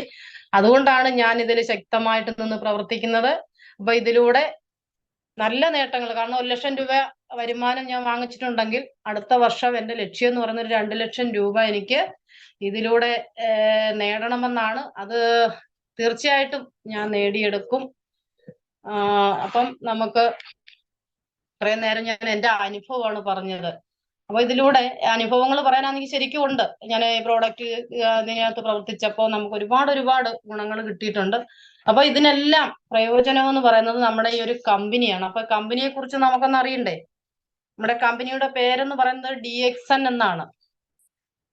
അതുകൊണ്ടാണ് ഞാൻ ഇതിൽ ശക്തമായിട്ട് നിന്ന് പ്രവർത്തിക്കുന്നത്. അപ്പൊ ഇതിലൂടെ നല്ല നേട്ടങ്ങൾ, കാരണം 1 ലക്ഷം രൂപ വരുമാനം ഞാൻ വാങ്ങിച്ചിട്ടുണ്ടെങ്കിൽ അടുത്ത വർഷം എന്റെ ലക്ഷ്യം എന്ന് പറയുന്നത് 2 ലക്ഷം രൂപ എനിക്ക് ഇതിലൂടെ നേടണമെന്നാണ്. അത് തീർച്ചയായിട്ടും ഞാൻ നേടിയെടുക്കും. അപ്പം നമുക്ക് ഇത്രയും നേരം ഞാൻ എന്റെ അനുഭവമാണ് പറഞ്ഞത്. അപ്പൊ ഇതിലൂടെ അനുഭവങ്ങൾ പറയാനാണെങ്കിൽ ശരിക്കും ഉണ്ട്. ഞാൻ ഈ പ്രോഡക്റ്റ് ഇതിനകത്ത് പ്രവർത്തിച്ചപ്പോൾ നമുക്ക് ഒരുപാട് ഗുണങ്ങൾ കിട്ടിയിട്ടുണ്ട്. അപ്പൊ ഇതിനെല്ലാം പ്രയോജനം എന്ന് പറയുന്നത് നമ്മുടെ ഈ ഒരു കമ്പനിയാണ്. അപ്പൊ കമ്പനിയെ കുറിച്ച് നമുക്കൊന്ന് അറിയണ്ടേ? നമ്മുടെ കമ്പനിയുടെ പേരെന്ന് പറയുന്നത് DXN എന്നാണ്.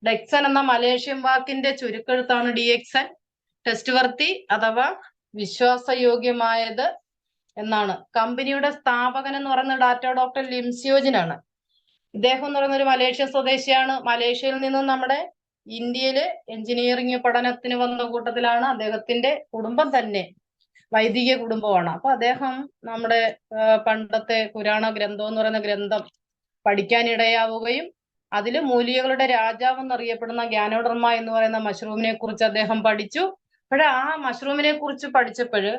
ഡെക്സൺ എന്ന മലേഷ്യൻ വാക്കിന്റെ ചുരുക്കെഴുത്താണ് DXN. ടെസ്റ്റ് വർത്തി അഥവാ വിശ്വാസയോഗ്യമായത് എന്നാണ്. കമ്പനിയുടെ സ്ഥാപകൻ എന്ന് പറയുന്നത് ഡോക്ടർ ലിം സിയോജിനാണ്. ഇദ്ദേഹം എന്ന് പറയുന്ന ഒരു മലേഷ്യ സ്വദേശിയാണ്. മലേഷ്യയിൽ നിന്നും നമ്മുടെ ഇന്ത്യയില് എഞ്ചിനീയറിംഗ് പഠനത്തിന് വന്ന കൂട്ടത്തിലാണ്. അദ്ദേഹത്തിന്റെ കുടുംബം തന്നെ വൈദിക കുടുംബമാണ്. അപ്പൊ അദ്ദേഹം നമ്മുടെ പണ്ടത്തെ പുരാണ ഗ്രന്ഥം എന്ന് പറയുന്ന ഗ്രന്ഥം പഠിക്കാനിടയാവുകയും അതില് മൂലികകളുടെ രാജാവ് എന്നറിയപ്പെടുന്ന ഗ്യാനോഡർമ എന്ന് പറയുന്ന മഷ്റൂമിനെ കുറിച്ച് അദ്ദേഹം പഠിച്ചു. പക്ഷെ ആ മഷ്റൂമിനെ കുറിച്ച് പഠിച്ചപ്പോഴ്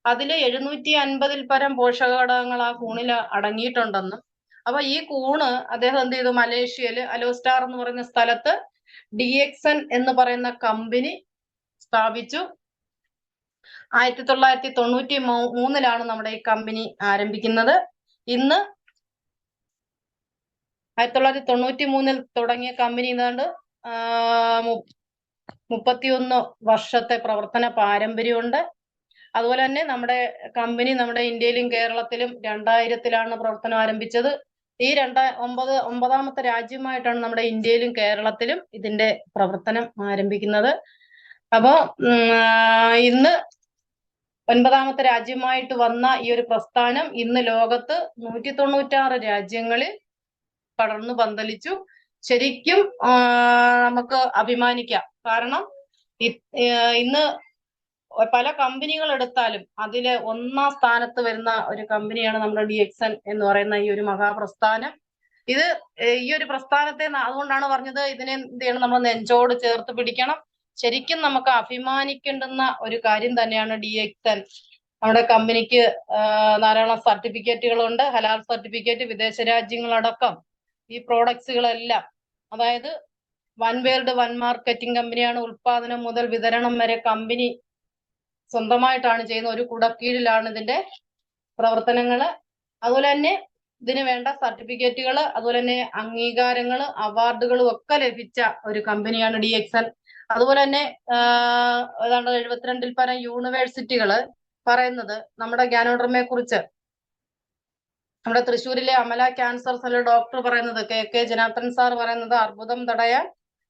അതില് 750-ൽ പരം പോഷകഘടകങ്ങൾ ആ കൂണിൽ അടങ്ങിയിട്ടുണ്ടെന്നും, അപ്പൊ ഈ കൂണ് അദ്ദേഹം എന്ത് ചെയ്തു? മലേഷ്യയില് അലോസ്റ്റാർ എന്ന് പറയുന്ന സ്ഥലത്ത് DXN എന്ന് പറയുന്ന കമ്പനി സ്ഥാപിച്ചു. 1993-ലാണ് നമ്മുടെ ഈ കമ്പനി ആരംഭിക്കുന്നത്. ഇന്ന് 1993-ൽ തുടങ്ങിയ കമ്പനി ഏതാണ്ട് 31 വർഷത്തെ പ്രവർത്തന പാരമ്പര്യമുണ്ട്. അതുപോലെ തന്നെ നമ്മുടെ കമ്പനി നമ്മുടെ ഇന്ത്യയിലും കേരളത്തിലും 2000-ലാണ് പ്രവർത്തനം ആരംഭിച്ചത്. ഈ 9ാമത്തെ രാജ്യമായിട്ടാണ് നമ്മുടെ ഇന്ത്യയിലും കേരളത്തിലും ഇതിന്റെ പ്രവർത്തനം ആരംഭിക്കുന്നത്. അപ്പോ ഇന്ന് 9ാമത്തെ രാജ്യമായിട്ട് വന്ന ഈ ഒരു പ്രസ്ഥാനം ഇന്ന് ലോകത്ത് 196 രാജ്യങ്ങളിൽ പടർന്നു പന്തലിച്ചു. ശരിക്കും നമുക്ക് അഭിമാനിക്കാം. കാരണം ഇന്ന് പല കമ്പനികൾ എടുത്താലും അതിലെ 1ാം സ്ഥാനത്ത് വരുന്ന ഒരു കമ്പനിയാണ് നമ്മുടെ DXN എന്ന് പറയുന്ന ഈ ഒരു മഹാപ്രസ്ഥാനം. ഇത് ഈ ഒരു പ്രസ്ഥാനത്തെ അതുകൊണ്ടാണ് പറഞ്ഞത് ഇതിനെ എന്ത് ചെയ്യണം? നമ്മൾ നെഞ്ചോട് ചേർത്ത് പിടിക്കണം. ശരിക്കും നമുക്ക് അഭിമാനിക്കേണ്ടുന്ന ഒരു കാര്യം തന്നെയാണ് DXN. നമ്മുടെ കമ്പനിക്ക് ധാരാളം സർട്ടിഫിക്കറ്റുകളുണ്ട്. ഹലാൽ സർട്ടിഫിക്കറ്റ്, വിദേശ രാജ്യങ്ങളടക്കം ഈ പ്രോഡക്ട്സുകളെല്ലാം. അതായത് വൺ വേൾഡ് വൺ മാർക്കറ്റിംഗ് കമ്പനിയാണ്. ഉൽപാദനം മുതൽ വിതരണം വരെ കമ്പനി സ്വന്തമായിട്ടാണ് ചെയ്യുന്ന ഒരു കുടക്കീഴിലാണ് ഇതിന്റെ പ്രവർത്തനങ്ങള്. അതുപോലെ തന്നെ ഇതിന് വേണ്ട സർട്ടിഫിക്കറ്റുകൾ, അതുപോലെ തന്നെ അംഗീകാരങ്ങൾ, അവാർഡുകളും ഒക്കെ ലഭിച്ച ഒരു കമ്പനിയാണ് DXN. അതുപോലെ തന്നെ ഏതാണ്ട് 72-ൽ പരം യൂണിവേഴ്സിറ്റികള് പറയുന്നത് നമ്മുടെ ഗ്യാനോഡർമയെ കുറിച്ച്. നമ്മുടെ തൃശ്ശൂരിലെ അമല ക്യാൻസർ സെൽ ഡോക്ടർ പറയുന്നത്, KK ജനാർദ്ദൻ സാർ പറയുന്നത്, അർബുദം തടയാൻ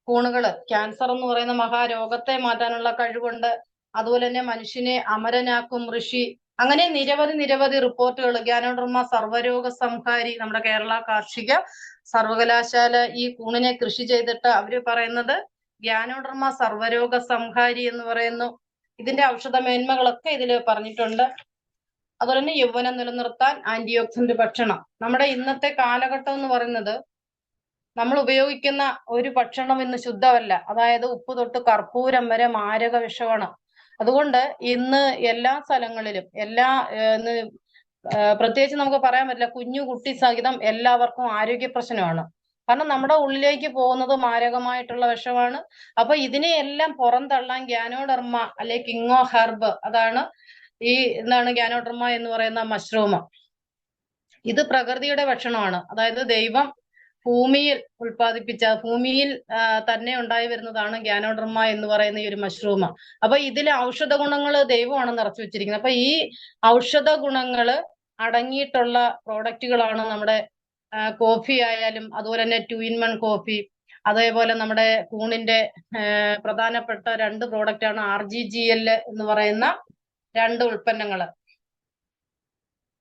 കൂണുകള്, ക്യാൻസർ എന്ന് പറയുന്ന മഹാരോഗത്തെ മാറ്റാനുള്ള കഴിവുണ്ട്. അതുപോലെ തന്നെ മനുഷ്യനെ അമരനാക്കും ഋഷി. അങ്ങനെ നിരവധി റിപ്പോർട്ടുകൾ. ഗ്യാനോഡർമ സർവ്വരോഗ സംഹാരി. നമ്മുടെ കേരള കാർഷിക സർവകലാശാല ഈ കൂണിനെ കൃഷി ചെയ്തിട്ട് അവര് പറയുന്നത് ഗ്യാനോഡർമ സർവ്വരോഗ സംഹാരി എന്ന് പറയുന്നു. ഇതിന്റെ ഔഷധ മേന്മകളൊക്കെ ഇതില് പറഞ്ഞിട്ടുണ്ട്. അതുപോലെ തന്നെ യൗവനം നിലനിർത്താൻ ആന്റി ഓക്സിഡന്റ് ഭക്ഷണം. നമ്മുടെ ഇന്നത്തെ കാലഘട്ടം എന്ന് പറയുന്നത് നമ്മൾ ഉപയോഗിക്കുന്ന ഒരു ഭക്ഷണം ഇന്ന് ശുദ്ധമല്ല. അതായത് ഉപ്പ് തൊട്ട് കർപ്പൂരം വരെ മാരക വിഷമാണ്. അതുകൊണ്ട് ഇന്ന് എല്ലാ സ്ഥലങ്ങളിലും പ്രത്യേകിച്ച് നമുക്ക് പറയാൻ പറ്റില്ല, കുഞ്ഞു കുട്ടി സഹിതം എല്ലാവർക്കും ആരോഗ്യ പ്രശ്നമാണ്. കാരണം നമ്മുടെ ഉള്ളിലേക്ക് പോകുന്നത് മാരകമായിട്ടുള്ള വിഷമാണ്. അപ്പൊ ഇതിനെയെല്ലാം പുറന്തള്ളാൻ ഗ്യാനോഡർമ അല്ലെ കിങ്ങോ ഹെർബ്, അതാണ് ഗ്യാനോഡർമ എന്ന് പറയുന്ന മഷ്റൂം. ഇത് പ്രകൃതിയുടെ ഭക്ഷണമാണ്. അതായത് ദൈവം ഭൂമിയിൽ ഉൽപ്പാദിപ്പിച്ച, ഭൂമിയിൽ തന്നെ ഉണ്ടായി വരുന്നതാണ് ഗ്യാനോഡർമ എന്ന് പറയുന്ന ഈ ഒരു മഷ്റൂം. അപ്പൊ ഇതിലെ ഔഷധ ഗുണങ്ങൾ ദൈവമാണ് നിറച്ചു വെച്ചിരിക്കുന്നത്. അപ്പൊ ഈ ഔഷധ ഗുണങ്ങള് അടങ്ങിയിട്ടുള്ള പ്രോഡക്റ്റുകളാണ് നമ്മുടെ കോഫി ആയാലും, അതുപോലെ തന്നെ 2-in-1 കോഫി, അതേപോലെ നമ്മുടെ കൂണിന്റെ പ്രധാനപ്പെട്ട 2 പ്രോഡക്റ്റ് ആണ് RGGL എന്ന് പറയുന്ന 2 ഉൽപ്പന്നങ്ങള്.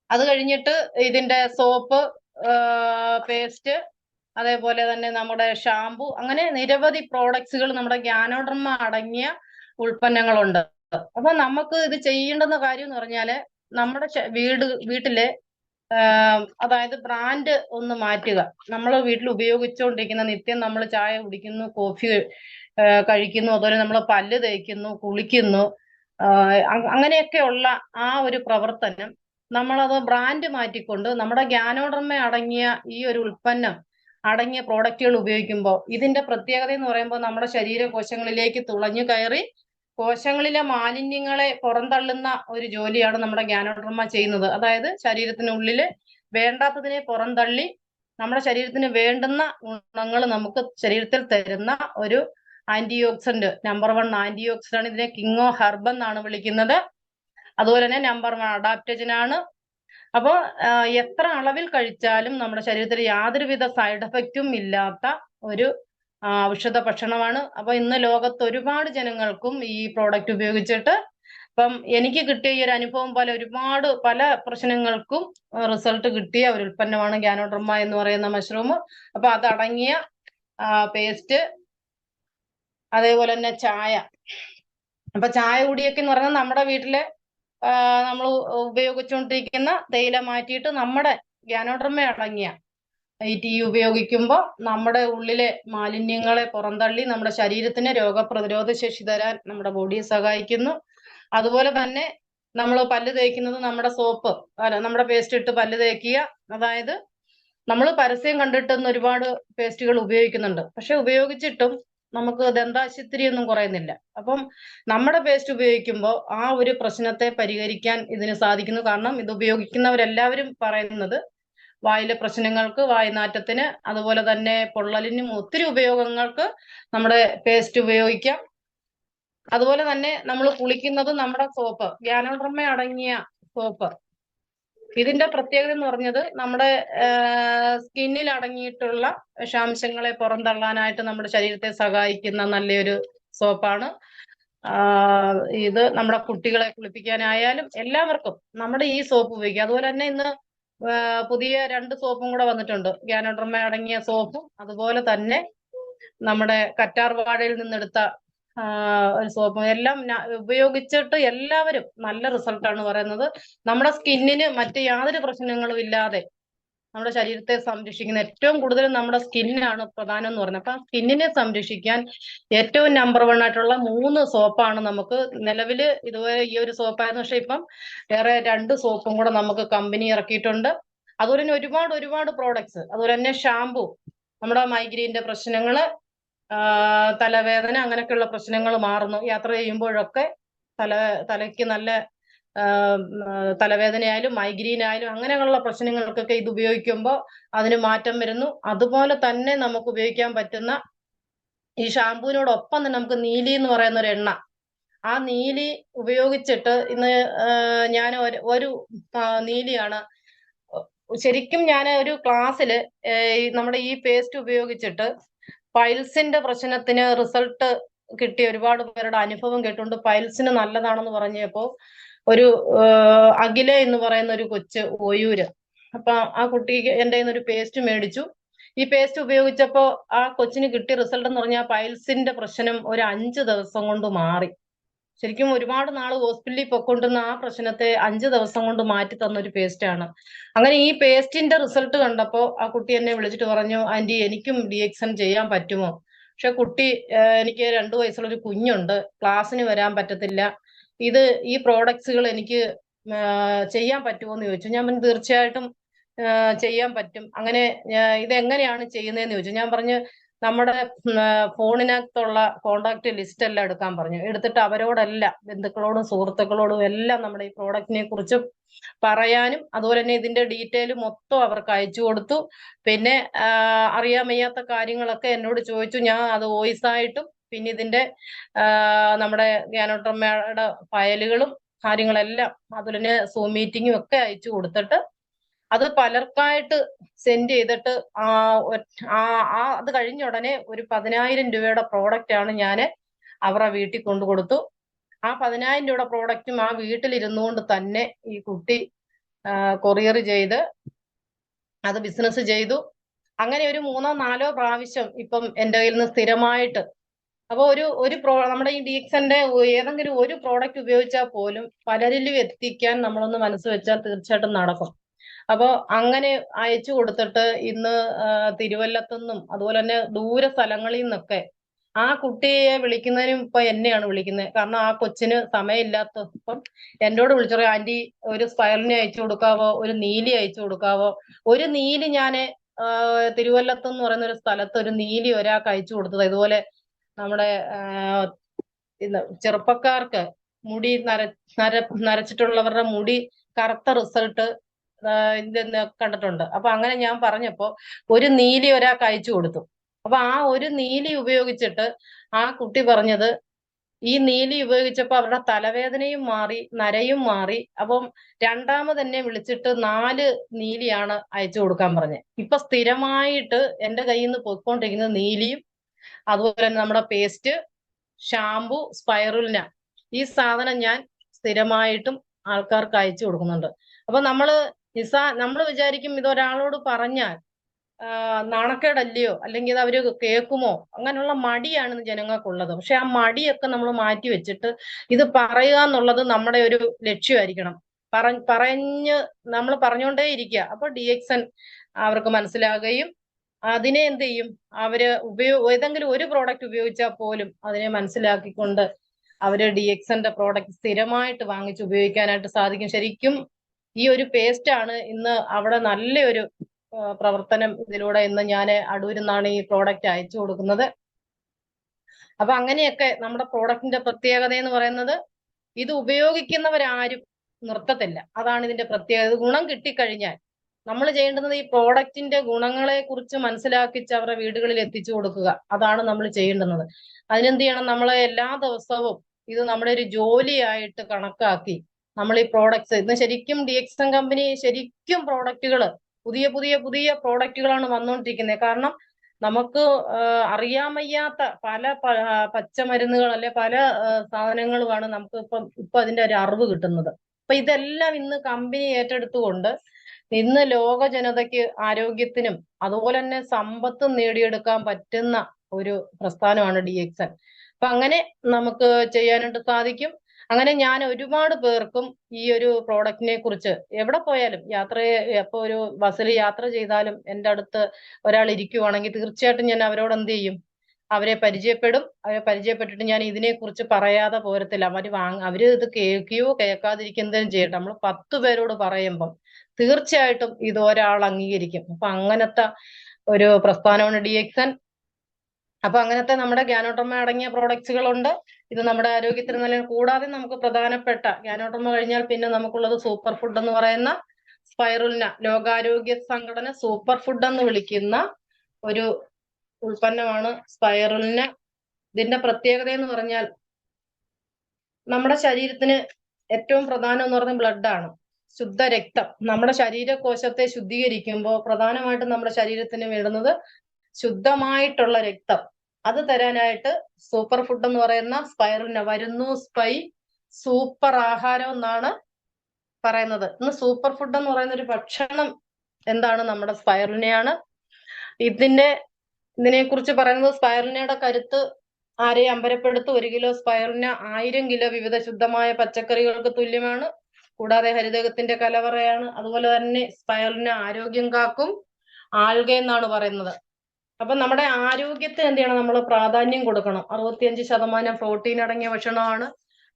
അത് കഴിഞ്ഞിട്ട് ഇതിന്റെ സോപ്പ്, പേസ്റ്റ്, അതേപോലെ തന്നെ നമ്മുടെ ഷാംപൂ, അങ്ങനെ നിരവധി പ്രോഡക്ട്സുകൾ നമ്മുടെ ഗ്യാനോഡർമ അടങ്ങിയ ഉൽപ്പന്നങ്ങളുണ്ട്. അപ്പൊ നമുക്ക് ഇത് ചെയ്യേണ്ടുന്ന കാര്യം എന്ന് പറഞ്ഞാല് നമ്മുടെ വീട്ടിലെ അതായത് ബ്രാൻഡ് ഒന്ന് മാറ്റുക. നമ്മൾ വീട്ടിൽ ഉപയോഗിച്ചുകൊണ്ടിരിക്കുന്ന, നിത്യം നമ്മൾ ചായ കുടിക്കുന്നു, കോഫി കഴിക്കുന്നു, അതുപോലെ നമ്മൾ പല്ല് തേക്കുന്നു, കുളിക്കുന്നു, അങ്ങനെയൊക്കെയുള്ള ആ ഒരു പ്രവർത്തനം നമ്മളത് ബ്രാൻഡ് മാറ്റിക്കൊണ്ട് നമ്മുടെ ഗ്യാനോഡർമ അടങ്ങിയ ഈ ഒരു ഉൽപ്പന്നം അടങ്ങിയ പ്രോഡക്റ്റുകൾ ഉപയോഗിക്കുമ്പോൾ ഇതിന്റെ പ്രത്യേകത എന്ന് പറയുമ്പോൾ നമ്മുടെ ശരീരകോശങ്ങളിലേക്ക് തുളഞ്ഞു കയറി കോശങ്ങളിലെ മാലിന്യങ്ങളെ പുറന്തള്ളുന്ന ഒരു ജോലിയാണ് നമ്മുടെ ഗ്യാനോഡർമ ചെയ്യുന്നത്. അതായത് ശരീരത്തിനുള്ളില് വേണ്ടാത്തതിനെ പുറന്തള്ളി നമ്മുടെ ശരീരത്തിന് വേണ്ടുന്ന ഗുണങ്ങൾ നമുക്ക് ശരീരത്തിൽ തരുന്ന ഒരു antioxidant, number 1 antioxidant. ഇതിനെ കിങ്ങോ ഹെർബ് എന്നാണ് വിളിക്കുന്നത്. അതുപോലെ തന്നെ നമ്പർ 1 അഡാപ്റ്റജൻ ആണ്. അപ്പോൾ എത്ര അളവിൽ കഴിച്ചാലും നമ്മുടെ ശരീരത്തിൽ യാതൊരുവിധ സൈഡ് എഫക്റ്റും ഇല്ലാത്ത ഒരു ഔഷധ ഭക്ഷണമാണ്. അപ്പൊ ഇന്ന് ലോകത്ത് ഒരുപാട് ജനങ്ങൾക്കും ഈ പ്രോഡക്റ്റ് ഉപയോഗിച്ചിട്ട്, ഇപ്പം എനിക്ക് കിട്ടിയ ഈ ഒരു അനുഭവം പോലെ ഒരുപാട് പല പ്രശ്നങ്ങൾക്കും റിസൾട്ട് കിട്ടിയ ഒരു ഉൽപ്പന്നമാണ് ഗ്യാനോഡർമ എന്ന് പറയുന്ന മഷ്റൂം. അപ്പൊ അതടങ്ങിയ പേസ്റ്റ്, അതേപോലെ തന്നെ ചായ. അപ്പൊ ചായ കുടിയൊക്കെ എന്ന് പറയുന്നത് നമ്മുടെ വീട്ടിലെ നമ്മൾ ഉപയോഗിച്ചുകൊണ്ടിരിക്കുന്ന തേയില മാറ്റിയിട്ട് നമ്മുടെ ഗ്യാനോഡർമ അടങ്ങിയ ഈ ടീ ഉപയോഗിക്കുമ്പോൾ നമ്മുടെ ഉള്ളിലെ മാലിന്യങ്ങളെ പുറന്തള്ളി നമ്മുടെ ശരീരത്തിന് രോഗപ്രതിരോധ ശേഷി തരാൻ നമ്മുടെ ബോഡിയെ സഹായിക്കുന്നു. അതുപോലെ തന്നെ നമ്മൾ പല്ല് തേക്കുന്നത് നമ്മുടെ സോപ്പ് നമ്മുടെ പേസ്റ്റ് ഇട്ട് പല്ല് തേക്കുക. അതായത് നമ്മൾ പരസ്യം കണ്ടിട്ടുന്ന ഒരുപാട് പേസ്റ്റുകൾ ഉപയോഗിക്കുന്നുണ്ട്, പക്ഷെ ഉപയോഗിച്ചിട്ടും നമുക്ക് ദന്താശുപത്രി ഒന്നും കുറയുന്നില്ല. അപ്പം നമ്മുടെ പേസ്റ്റ് ഉപയോഗിക്കുമ്പോൾ ആ ഒരു പ്രശ്നത്തെ പരിഹരിക്കാൻ ഇതിന് സാധിക്കുന്നു. കാരണം ഇത് ഉപയോഗിക്കുന്നവരെല്ലാവരും പറയുന്നത് വായിലെ പ്രശ്നങ്ങൾക്ക്, വായുനാറ്റത്തിന്, അതുപോലെ തന്നെ പൊള്ളലിനും ഒത്തിരി ഉപയോഗങ്ങൾക്ക് നമ്മുടെ പേസ്റ്റ് ഉപയോഗിക്കാം. അതുപോലെ തന്നെ നമ്മൾ കുളിക്കുന്നത് നമ്മുടെ സോപ്പ്, ഗ്യാനോഡർമ അടങ്ങിയ സോപ്പ്. ഇതിന്റെ പ്രത്യേകത എന്ന് പറഞ്ഞത് നമ്മുടെ സ്കിന്നിൽ അടങ്ങിയിട്ടുള്ള വിഷാംശങ്ങളെ പുറന്തള്ളാനായിട്ട് നമ്മുടെ ശരീരത്തെ സഹായിക്കുന്ന നല്ലൊരു സോപ്പാണ്. ഇത് നമ്മുടെ കുട്ടികളെ കുളിപ്പിക്കാനായാലും എല്ലാവർക്കും നമ്മുടെ ഈ സോപ്പ് ഉപയോഗിക്കാം. അതുപോലെ തന്നെ ഇന്ന് പുതിയ 2 സോപ്പും കൂടെ വന്നിട്ടുണ്ട്, ഗ്യാനോഡർമ അടങ്ങിയ സോപ്പും അതുപോലെ തന്നെ നമ്മുടെ കറ്റാർ വാഴയിൽ നിന്നെടുത്ത ഒരു സോപ്പ്. എല്ലാം ഉപയോഗിച്ചിട്ട് എല്ലാവരും നല്ല റിസൾട്ടാണ് പറയുന്നത്. നമ്മുടെ സ്കിന്നിന് മറ്റ് യാതൊരു പ്രശ്നങ്ങളും ഇല്ലാതെ നമ്മുടെ ശരീരത്തെ സംരക്ഷിക്കുന്ന, ഏറ്റവും കൂടുതൽ നമ്മുടെ സ്കിന്നിനാണ് പ്രധാനം എന്ന് പറയുന്നത്. അപ്പൊ സ്കിന്നിനെ സംരക്ഷിക്കാൻ ഏറ്റവും നമ്പർ 1 ആയിട്ടുള്ള 3 സോപ്പാണ് നമുക്ക് നിലവില്. ഇതുവരെ ഈ ഒരു സോപ്പായിരുന്നു, പക്ഷെ ഇപ്പം വേറെ 2 സോപ്പും കൂടെ നമുക്ക് കമ്പനി ഇറക്കിയിട്ടുണ്ട്. അതുപോലെ തന്നെ ഒരുപാട് പ്രോഡക്ട്സ്, അതുപോലെ തന്നെ ഷാംപൂ, നമ്മുടെ മൈഗ്രെയിന്റെ പ്രശ്നങ്ങള്, തലവേദന, അങ്ങനെയൊക്കെയുള്ള പ്രശ്നങ്ങൾ മാറുന്നു. യാത്ര ചെയ്യുമ്പോഴൊക്കെ തലയ്ക്ക് നല്ല തലവേദനയായാലും മൈഗ്രെയിൻ ആയാലും അങ്ങനെയുള്ള പ്രശ്നങ്ങൾക്കൊക്കെ ഇത് ഉപയോഗിക്കുമ്പോൾ അതിന് മാറ്റം വരുന്നു. അതുപോലെ തന്നെ നമുക്ക് ഉപയോഗിക്കാൻ പറ്റുന്ന ഈ ഷാമ്പൂവിനോടൊപ്പം തന്നെ നമുക്ക് നീലി എന്ന് പറയുന്ന ഒരു എണ്ണ, ആ നീലി ഉപയോഗിച്ചിട്ട് ഇന്ന് ഞാൻ ഒരു നീലിയാണ് ശരിക്കും ഞാൻ ഒരു ക്ലാസ്സില് നമ്മുടെ ഈ പേസ്റ്റ് ഉപയോഗിച്ചിട്ട് പൈൽസിന്റെ പ്രശ്നത്തിന് റിസൾട്ട് കിട്ടിയ ഒരുപാട് പേരുടെ അനുഭവം കേട്ടുകൊണ്ട് പൈൽസിന് നല്ലതാണെന്ന് പറഞ്ഞപ്പോ ഒരു അഖില എന്ന് പറയുന്ന ഒരു കൊച്ച് ഓയൂര്, അപ്പൊ ആ കുട്ടിക്ക് എന്റെ കയ്യിൽ നിന്ന് ഒരു പേസ്റ്റ് മേടിച്ചു. ഈ പേസ്റ്റ് ഉപയോഗിച്ചപ്പോ ആ കൊച്ചിന് കിട്ടിയ റിസൾട്ട് എന്ന് പറഞ്ഞാൽ പൈൽസിന്റെ പ്രശ്നം ഒരു 5 ദിവസം കൊണ്ട് മാറി. ശരിക്കും ഒരുപാട് നാള് ഹോസ്പിറ്റലിൽ പൊക്കൊണ്ടിരുന്ന ആ പ്രശ്നത്തെ 5 ദിവസം കൊണ്ട് മാറ്റി തന്ന ഒരു പേസ്റ്റ് ആണ്. അങ്ങനെ ഈ പേസ്റ്റിന്റെ റിസൾട്ട് കണ്ടപ്പോ ആ കുട്ടി എന്നെ വിളിച്ചിട്ട് പറഞ്ഞു, ആന്റി എനിക്കും DXN ചെയ്യാൻ പറ്റുമോ? പക്ഷെ കുട്ടി, എനിക്ക് 2 വയസ്സുള്ള ഒരു കുഞ്ഞുണ്ട്, ക്ലാസ്സിന് വരാൻ പറ്റത്തില്ല, ഈ പ്രോഡക്ട്സുകൾ എനിക്ക് ചെയ്യാൻ പറ്റുമോ എന്ന് ചോദിച്ചു. ഞാൻ പറഞ്ഞു തീർച്ചയായിട്ടും ചെയ്യാൻ പറ്റും. അങ്ങനെ ഇതെങ്ങനെയാണ് ചെയ്യുന്നതെന്ന് ചോദിച്ചു. ഞാൻ പറഞ്ഞു നമ്മുടെ ഫോണിനകത്തുള്ള കോണ്ടാക്ട് ലിസ്റ്റ് എല്ലാം എടുക്കാൻ പറഞ്ഞു. എടുത്തിട്ട് അവരോടെല്ലാം, ബന്ധുക്കളോടും സുഹൃത്തുക്കളോടും എല്ലാം നമ്മുടെ ഈ പ്രോഡക്റ്റിനെ കുറിച്ച് പറയാനും അതുപോലെ തന്നെ ഇതിന്റെ ഡീറ്റെയിൽ മൊത്തം അവർക്ക് അയച്ചു കൊടുത്തു. പിന്നെ അറിയാൻ വയ്യാത്ത കാര്യങ്ങളൊക്കെ എന്നോട് ചോദിച്ചു. ഞാൻ അത് വോയിസ് ആയിട്ടും പിന്നെ ഇതിന്റെ നമ്മുടെ ഗ്യാനോട്ടമ്മയുടെ ഫയലുകളും കാര്യങ്ങളെല്ലാം അതുപോലെ തന്നെ സൂം മീറ്റിങ്ങും ഒക്കെ അയച്ചു കൊടുത്തിട്ട് അത് പലർക്കായിട്ട് സെൻഡ് ചെയ്തിട്ട് അത് കഴിഞ്ഞ ഉടനെ ഒരു 10,000 രൂപയുടെ പ്രോഡക്റ്റ് ആണ് ഞാൻ അവരുടെ വീട്ടിൽ കൊണ്ടു കൊടുത്തു. ആ 10,000 രൂപയുടെ പ്രോഡക്റ്റും ആ വീട്ടിലിരുന്നുകൊണ്ട് തന്നെ ഈ കുട്ടി കൊറിയർ ചെയ്ത് അത് ബിസിനസ് ചെയ്തു. അങ്ങനെ ഒരു 3-4 പ്രാവശ്യം ഇപ്പം എൻ്റെ കയ്യിൽ നിന്ന് സ്ഥിരമായിട്ട്. അപ്പൊ നമ്മുടെ ഈ DXന്റെ ഏതെങ്കിലും ഒരു പ്രോഡക്റ്റ് ഉപയോഗിച്ചാൽ പോലും പലരിലും എത്തിക്കാൻ നമ്മളൊന്ന് മനസ്സ് വെച്ചാൽ തീർച്ചയായിട്ടും നടക്കും. അപ്പൊ അങ്ങനെ അയച്ചു കൊടുത്തിട്ട് ഇന്ന് തിരുവല്ലത്തുനിന്നും അതുപോലെ തന്നെ ദൂര സ്ഥലങ്ങളിൽ നിന്നൊക്കെ ആ കുട്ടിയെ വിളിക്കുന്നതിനും ഇപ്പൊ എന്നെയാണ് വിളിക്കുന്നത്. കാരണം ആ കൊച്ചിന് സമയമില്ലാത്തപ്പം എന്നോട് വിളിച്ചു പറയും, ആന്റി ഒരു സ്പൈറലിനെ അയച്ചു കൊടുക്കാവോ, ഒരു നീലി അയച്ചു കൊടുക്കാവോ. ഒരു നീലി ഞാന് തിരുവല്ലത്തെന്ന് പറയുന്ന ഒരു സ്ഥലത്ത് ഒരു നീലി ഒരാൾക്ക് അയച്ചു കൊടുത്തത്. ഇതുപോലെ നമ്മുടെ ചെറുപ്പക്കാർക്ക് മുടി നരച്ചിട്ടുള്ളവരുടെ മുടി കറുത്ത റിസൾട്ട് കണ്ടിട്ടുണ്ട്. അപ്പൊ അങ്ങനെ ഞാൻ പറഞ്ഞപ്പോ ഒരു നീലി ഒരാൾക്ക് അയച്ചു കൊടുത്തു. അപ്പൊ ആ ഒരു നീലി ഉപയോഗിച്ചിട്ട് ആ കുട്ടി പറഞ്ഞത്, ഈ നീലി ഉപയോഗിച്ചപ്പോ അവരുടെ തലവേദനയും മാറി, നരയും മാറി. അപ്പം രണ്ടാമത് എന്നെ വിളിച്ചിട്ട് 4 നീലിയാണ് അയച്ചു കൊടുക്കാൻ പറഞ്ഞത്. ഇപ്പൊ സ്ഥിരമായിട്ട് എന്റെ കയ്യിൽ നിന്ന് പോയിക്കൊണ്ടിരിക്കുന്ന നീലിയും അതുപോലെ തന്നെ നമ്മുടെ പേസ്റ്റ്, ഷാംപൂ, സ്പൈറുലിന, ഈ സാധനം ഞാൻ സ്ഥിരമായിട്ടും ആൾക്കാർക്ക് അയച്ചു കൊടുക്കുന്നുണ്ട്. അപ്പൊ നമ്മൾ വിചാരിക്കും ഇതൊരാളോട് പറഞ്ഞാൽ നാണക്കേടല്ലയോ, അല്ലെങ്കിൽ അവര് കേൾക്കുമോ, അങ്ങനെയുള്ള മടിയാണ് ജനങ്ങൾക്കുള്ളത്. പക്ഷെ ആ മടിയൊക്കെ നമ്മൾ മാറ്റി വെച്ചിട്ട് ഇത് പറയുക എന്നുള്ളത് നമ്മുടെ ഒരു ലക്ഷ്യമായിരിക്കണം. പറഞ്ഞ് നമ്മൾ പറഞ്ഞുകൊണ്ടേ ഇരിക്കുക. അപ്പൊ DXN അവർക്ക് മനസ്സിലാകുകയും അതിനെ എന്ത് ചെയ്യും, അവര് ഏതെങ്കിലും ഒരു പ്രോഡക്റ്റ് ഉപയോഗിച്ചാൽ പോലും അതിനെ മനസ്സിലാക്കിക്കൊണ്ട് അവര് DXന്റെ പ്രോഡക്റ്റ് സ്ഥിരമായിട്ട് വാങ്ങിച്ച് ഉപയോഗിക്കാനായിട്ട് സാധിക്കും. ശരിക്കും ഈ ഒരു പേസ്റ്റ് ആണ് ഇന്ന് അവിടെ നല്ലൊരു പ്രവർത്തനം ഇതിലൂടെ ഇന്ന് ഞാൻ അടൂരിൽ നിന്നാണ് ഈ പ്രോഡക്റ്റ് അയച്ചു കൊടുക്കുന്നത്. അപ്പൊ അങ്ങനെയൊക്കെ നമ്മുടെ പ്രോഡക്റ്റിന്റെ പ്രത്യേകത എന്ന് പറയുന്നത്, ഇത് ഉപയോഗിക്കുന്നവരാരും നിർത്തത്തില്ല. അതാണ് ഇതിന്റെ പ്രത്യേകത. ഗുണം കിട്ടിക്കഴിഞ്ഞാൽ നമ്മൾ ചെയ്യേണ്ടുന്നത് ഈ പ്രോഡക്റ്റിന്റെ ഗുണങ്ങളെ കുറിച്ച് മനസ്സിലാക്കിച്ച് അവരുടെ വീടുകളിൽ എത്തിച്ചു കൊടുക്കുക. അതാണ് നമ്മൾ ചെയ്യേണ്ടുന്നത്. അതിനെന്ത് ചെയ്യണം, നമ്മളെ എല്ലാ ദിവസവും ഇത് നമ്മുടെ ഒരു ജോലിയായിട്ട് കണക്കാക്കി നമ്മൾ ഈ പ്രോഡക്ട്സ്, ഇന്ന് ശരിക്കും DXN കമ്പനി ശരിക്കും പ്രോഡക്റ്റുകൾ പുതിയ പ്രോഡക്റ്റുകളാണ് വന്നുകൊണ്ടിരിക്കുന്നത്. കാരണം നമുക്ക് അറിയാൻ വയ്യാത്ത പല പച്ചമരുന്നുകൾ അല്ലെ പല സാധനങ്ങളുമാണ് നമുക്ക് ഇപ്പൊ അതിന്റെ ഒരു അറിവ് കിട്ടുന്നത്. അപ്പൊ ഇതെല്ലാം ഇന്ന് കമ്പനി ഏറ്റെടുത്തുകൊണ്ട് ഇന്ന് ലോക ജനതയ്ക്ക് ആരോഗ്യത്തിനും അതുപോലെ തന്നെ സമ്പത്തും നേടിയെടുക്കാൻ പറ്റുന്ന ഒരു പ്രസ്ഥാനമാണ് DXN. അപ്പൊ അങ്ങനെ നമുക്ക് ചെയ്യാനായിട്ട് സാധിക്കും. അങ്ങനെ ഞാൻ ഒരുപാട് പേർക്കും ഈ ഒരു പ്രോഡക്റ്റിനെ കുറിച്ച് എവിടെ പോയാലും ഇപ്പൊ ഒരു ബസ്സിൽ യാത്ര ചെയ്താലും എൻ്റെ അടുത്ത് ഒരാൾ ഇരിക്കുവാണെങ്കിൽ തീർച്ചയായിട്ടും ഞാൻ അവരോട് എന്ത് ചെയ്യും, അവരെ പരിചയപ്പെട്ടിട്ട് ഞാൻ ഇതിനെക്കുറിച്ച് പറയാതെ പോരത്തില്ല. അവര് ഇത് കേൾക്കുകയോ കേൾക്കാതിരിക്കുന്നതും ചെയ്യട്ടെ. നമ്മൾ 10 പേരോട് പറയുമ്പം തീർച്ചയായിട്ടും ഇത് ഒരാൾ അംഗീകരിക്കും. അപ്പൊ അങ്ങനത്തെ ഒരു പ്രസ്ഥാനമാണ് DXN. അപ്പൊ അങ്ങനത്തെ നമ്മുടെ ഗ്യാനോട്ടർമ അടങ്ങിയ പ്രോഡക്ട്സുകളുണ്ട്. ഇത് നമ്മുടെ ആരോഗ്യത്തിന് നല്ല. കൂടാതെ നമുക്ക് പ്രധാനപ്പെട്ട ഗ്യാനോട്ടർമ കഴിഞ്ഞാൽ പിന്നെ നമുക്കുള്ളത് സൂപ്പർ ഫുഡ് എന്ന് പറയുന്ന സ്പൈറുലിന. ലോകാരോഗ്യ സംഘടന സൂപ്പർ ഫുഡ് എന്ന് വിളിക്കുന്ന ഒരു ഉൽപ്പന്നമാണ് സ്പൈറുലിന. ഇതിന്റെ പ്രത്യേകത എന്ന് പറഞ്ഞാൽ നമ്മുടെ ശരീരത്തിന് ഏറ്റവും പ്രധാനം എന്ന് പറയുന്നത് ബ്ലഡാണ്, ശുദ്ധരക്തം. നമ്മുടെ ശരീരകോശത്തെ ശുദ്ധീകരിക്കുമ്പോൾ പ്രധാനമായിട്ടും നമ്മുടെ ശരീരത്തിന് വേണ്ടുന്നത് ശുദ്ധമായിട്ടുള്ള രക്തം. അത് തരാനായിട്ട് സൂപ്പർ ഫുഡ് എന്ന് പറയുന്ന സ്പൈറുലിന വരുന്നു. സൂപ്പർ ആഹാരം എന്നാണ് പറയുന്നത്. ഇന്ന് സൂപ്പർ ഫുഡ് എന്ന് പറയുന്ന ഒരു ഭക്ഷണം എന്താണ്? നമ്മുടെ സ്പൈറുലിനയാണ്. ഇതിനെക്കുറിച്ച് പറയുന്നത് സ്പൈറുലിനയുടെ കരുത്ത് ആരെയും അമ്പരപ്പെടുത്തും. 1 കിലോ സ്പൈറുലിന 1000 കിലോ വിവിധ ശുദ്ധമായ പച്ചക്കറികൾക്ക് തുല്യമാണ്. കൂടാതെ ഹരിതകത്തിന്റെ കലവറയാണ്. അതുപോലെ തന്നെ സ്പൈറുലിന ആരോഗ്യം കാക്കും ആൽഗ എന്നാണ് പറയുന്നത്. അപ്പൊ നമ്മുടെ ആരോഗ്യത്തിന് എന്ത് ചെയ്യണം? നമ്മൾ പ്രാധാന്യം കൊടുക്കണം. 65% പ്രോട്ടീൻ അടങ്ങിയ ഭക്ഷണമാണ്.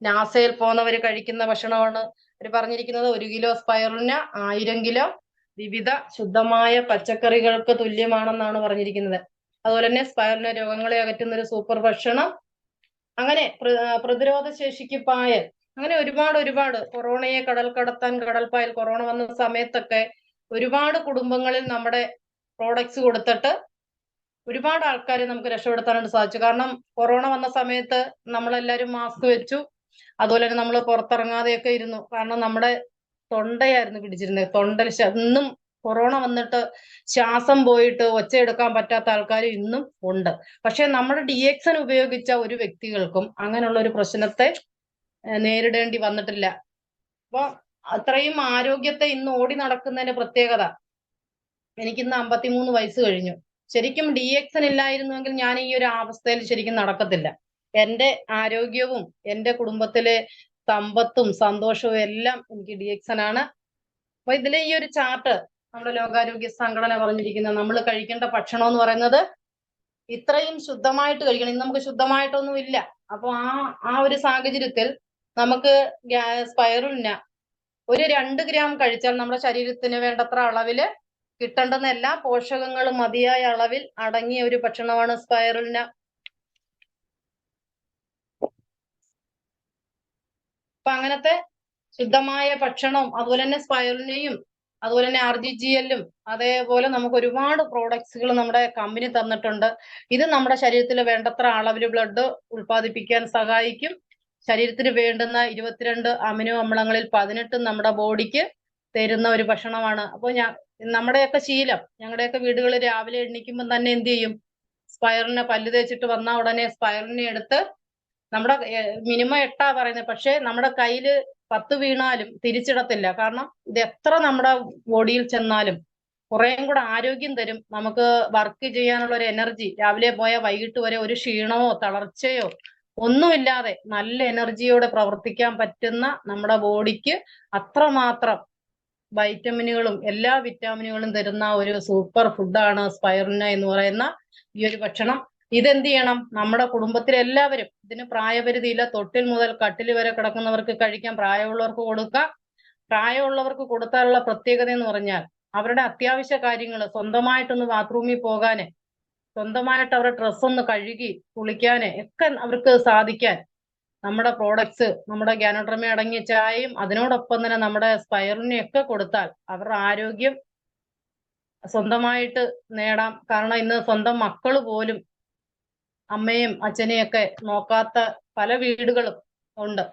നാസയിൽ പോകുന്നവര് കഴിക്കുന്ന ഭക്ഷണമാണ്. അവർ പറഞ്ഞിരിക്കുന്നത് 1 കിലോ സ്പൈറുലിന 1000 കിലോ വിവിധ ശുദ്ധമായ പച്ചക്കറികൾക്ക് തുല്യമാണെന്നാണ് പറഞ്ഞിരിക്കുന്നത്. അതുപോലെ തന്നെ സ്പൈറുലിന രോഗങ്ങളെ അകറ്റുന്ന ഒരു സൂപ്പർ ഭക്ഷണം. അങ്ങനെ പ്രതിരോധ ശേഷിക്ക് പായൽ. അങ്ങനെ ഒരുപാട് കൊറോണയെ കടൽ കടത്താൻ കടൽപ്പായൽ. കൊറോണ വന്ന സമയത്തൊക്കെ ഒരുപാട് കുടുംബങ്ങളിൽ നമ്മുടെ പ്രോഡക്ട്സ് കൊടുത്തിട്ട് ഒരുപാട് ആൾക്കാരെ നമുക്ക് രക്ഷപ്പെടുത്താനായിട്ട് സാധിച്ചു. കാരണം കൊറോണ വന്ന സമയത്ത് നമ്മളെല്ലാരും മാസ്ക് വെച്ചു. അതുപോലെ തന്നെ നമ്മൾ പുറത്തിറങ്ങാതെയൊക്കെ ഇരുന്നു. കാരണം നമ്മുടെ തൊണ്ടയായിരുന്നു പിടിച്ചിരുന്നത്. ഇന്നും കൊറോണ വന്നിട്ട് ശ്വാസം പോയിട്ട് ഒച്ചയെടുക്കാൻ പറ്റാത്ത ആൾക്കാർ ഇന്നും ഉണ്ട്. പക്ഷെ നമ്മുടെ DXN ഉപയോഗിച്ച ഒരു വ്യക്തികൾക്കും അങ്ങനെയുള്ള ഒരു പ്രശ്നത്തെ നേരിടേണ്ടി വന്നിട്ടില്ല. അപ്പൊ അത്രയും ആരോഗ്യത്തെ ഇന്ന് ഓടി നടക്കുന്നതിന്റെ പ്രത്യേകത. എനിക്കിന്ന് 53 വയസ്സ് കഴിഞ്ഞു. ശരിക്കും DXN ഇല്ലായിരുന്നുവെങ്കിൽ ഞാൻ ഈ ഒരു അവസ്ഥയിൽ ശരിക്കും നടക്കത്തില്ല. എന്റെ ആരോഗ്യവും എന്റെ കുടുംബത്തിലെ സമ്പത്തും സന്തോഷവും എല്ലാം എനിക്ക് DXN ആണ്. അപ്പൊ ഇതിലെ ഈ ഒരു ചാർട്ട് നമ്മുടെ ലോകാരോഗ്യ സംഘടന പറഞ്ഞിരിക്കുന്ന നമ്മൾ കഴിക്കേണ്ട ഭക്ഷണം എന്ന് പറയുന്നത് ഇത്രയും ശുദ്ധമായിട്ട് കഴിക്കണം. ഇന്ന് നമുക്ക് ശുദ്ധമായിട്ടൊന്നും ഇല്ല. അപ്പൊ ആ ഒരു സാഹചര്യത്തിൽ നമുക്ക് സ്പൈറുലിന ഒരു 2 ഗ്രാം കഴിച്ചാൽ നമ്മുടെ ശരീരത്തിന് വേണ്ടത്ര അളവില് കിട്ടേണ്ടുന്ന എല്ലാ പോഷകങ്ങളും മതിയായ അളവിൽ അടങ്ങിയ ഒരു ഭക്ഷണമാണ് സ്പൈറുലിന. അപ്പൊ അങ്ങനത്തെ ശുദ്ധമായ ഭക്ഷണവും അതുപോലെ തന്നെ സ്പൈറുലിനയും അതുപോലെ തന്നെ RGGL-ഉം അതേപോലെ നമുക്ക് ഒരുപാട് പ്രോഡക്ട്സുകൾ നമ്മുടെ കമ്പനി തന്നിട്ടുണ്ട്. ഇത് നമ്മുടെ ശരീരത്തിൽ വേണ്ടത്ര അളവിൽ ബ്ലഡ് ഉൽപ്പാദിപ്പിക്കാൻ സഹായിക്കും. ശരീരത്തിന് വേണ്ടുന്ന 22 അമിനോ അമ്ലങ്ങളിൽ 18 നമ്മുടെ ബോഡിക്ക് തരുന്ന ഒരു ഭക്ഷണമാണ്. അപ്പോൾ നമ്മുടെയൊക്കെ ശീലം, ഞങ്ങളുടെയൊക്കെ വീടുകളിൽ രാവിലെ എണീക്കുമ്പോൾ തന്നെ എന്ത് ചെയ്യും? സ്പൈറുലിന പല്ല് തേച്ചിട്ട് വന്ന ഉടനെ സ്പൈറുലിന എടുത്ത് നമ്മുടെ മിനിമം 8 പറയുന്നത്. പക്ഷെ നമ്മുടെ കയ്യില് 10 വീണാലും തിരിച്ചിടത്തില്ല. കാരണം ഇത് എത്ര നമ്മുടെ ബോഡിയിൽ ചെന്നാലും കുറേയും കൂടെ ആരോഗ്യം തരും. നമുക്ക് വർക്ക് ചെയ്യാനുള്ള ഒരു എനർജി, രാവിലെ പോയാൽ വൈകിട്ട് വരെ ഒരു ക്ഷീണമോ തളർച്ചയോ ഒന്നുമില്ലാതെ നല്ല എനർജിയോടെ പ്രവർത്തിക്കാൻ പറ്റുന്ന നമ്മുടെ ബോഡിക്ക് അത്രമാത്രം വൈറ്റമിനുകളും എല്ലാ വിറ്റാമിനുകളും തരുന്ന ഒരു സൂപ്പർ ഫുഡാണ് സ്പൈറുലിന എന്ന് പറയുന്ന ഈ ഒരു ഭക്ഷണം. ഇതെന്ത് ചെയ്യണം? നമ്മുടെ കുടുംബത്തിലെ എല്ലാവരും, ഇതിന് പ്രായപരിധിയില്ല, തൊട്ടിൽ മുതൽ കട്ടിൽ വരെ കിടക്കുന്നവർക്ക് കഴിക്കാം, പ്രായമുള്ളവർക്ക് കൊടുക്കാം. പ്രായമുള്ളവർക്ക് കൊടുത്താലുള്ള പ്രത്യേകത എന്ന് പറഞ്ഞാൽ അവരുടെ അത്യാവശ്യ കാര്യങ്ങൾ, സ്വന്തമായിട്ടൊന്ന് ബാത്റൂമിൽ പോകാന്, സ്വന്തമായിട്ട് അവരുടെ ഡ്രസ്സ് ഒന്ന് കഴുകി കുളിക്കാന് ഒക്കെ അവർക്ക് സാധിക്കാൻ നമ്മുടെ പ്രോഡക്ട്സ്, നമ്മുടെ ഗ്യാനോട്രമ അടങ്ങിയ ചായയും അതിനോടൊപ്പം തന്നെ നമ്മുടെ സ്പൈറുലിനയൊക്കെ കൊടുത്താൽ അവരുടെ ആരോഗ്യം സ്വന്തമായിട്ട് നേടാം. കാരണം ഇന്ന് സ്വന്തം മക്കൾ പോലും അമ്മയും അച്ഛനെയൊക്കെ നോക്കാത്ത പല വീടുകളും ഉണ്ട്.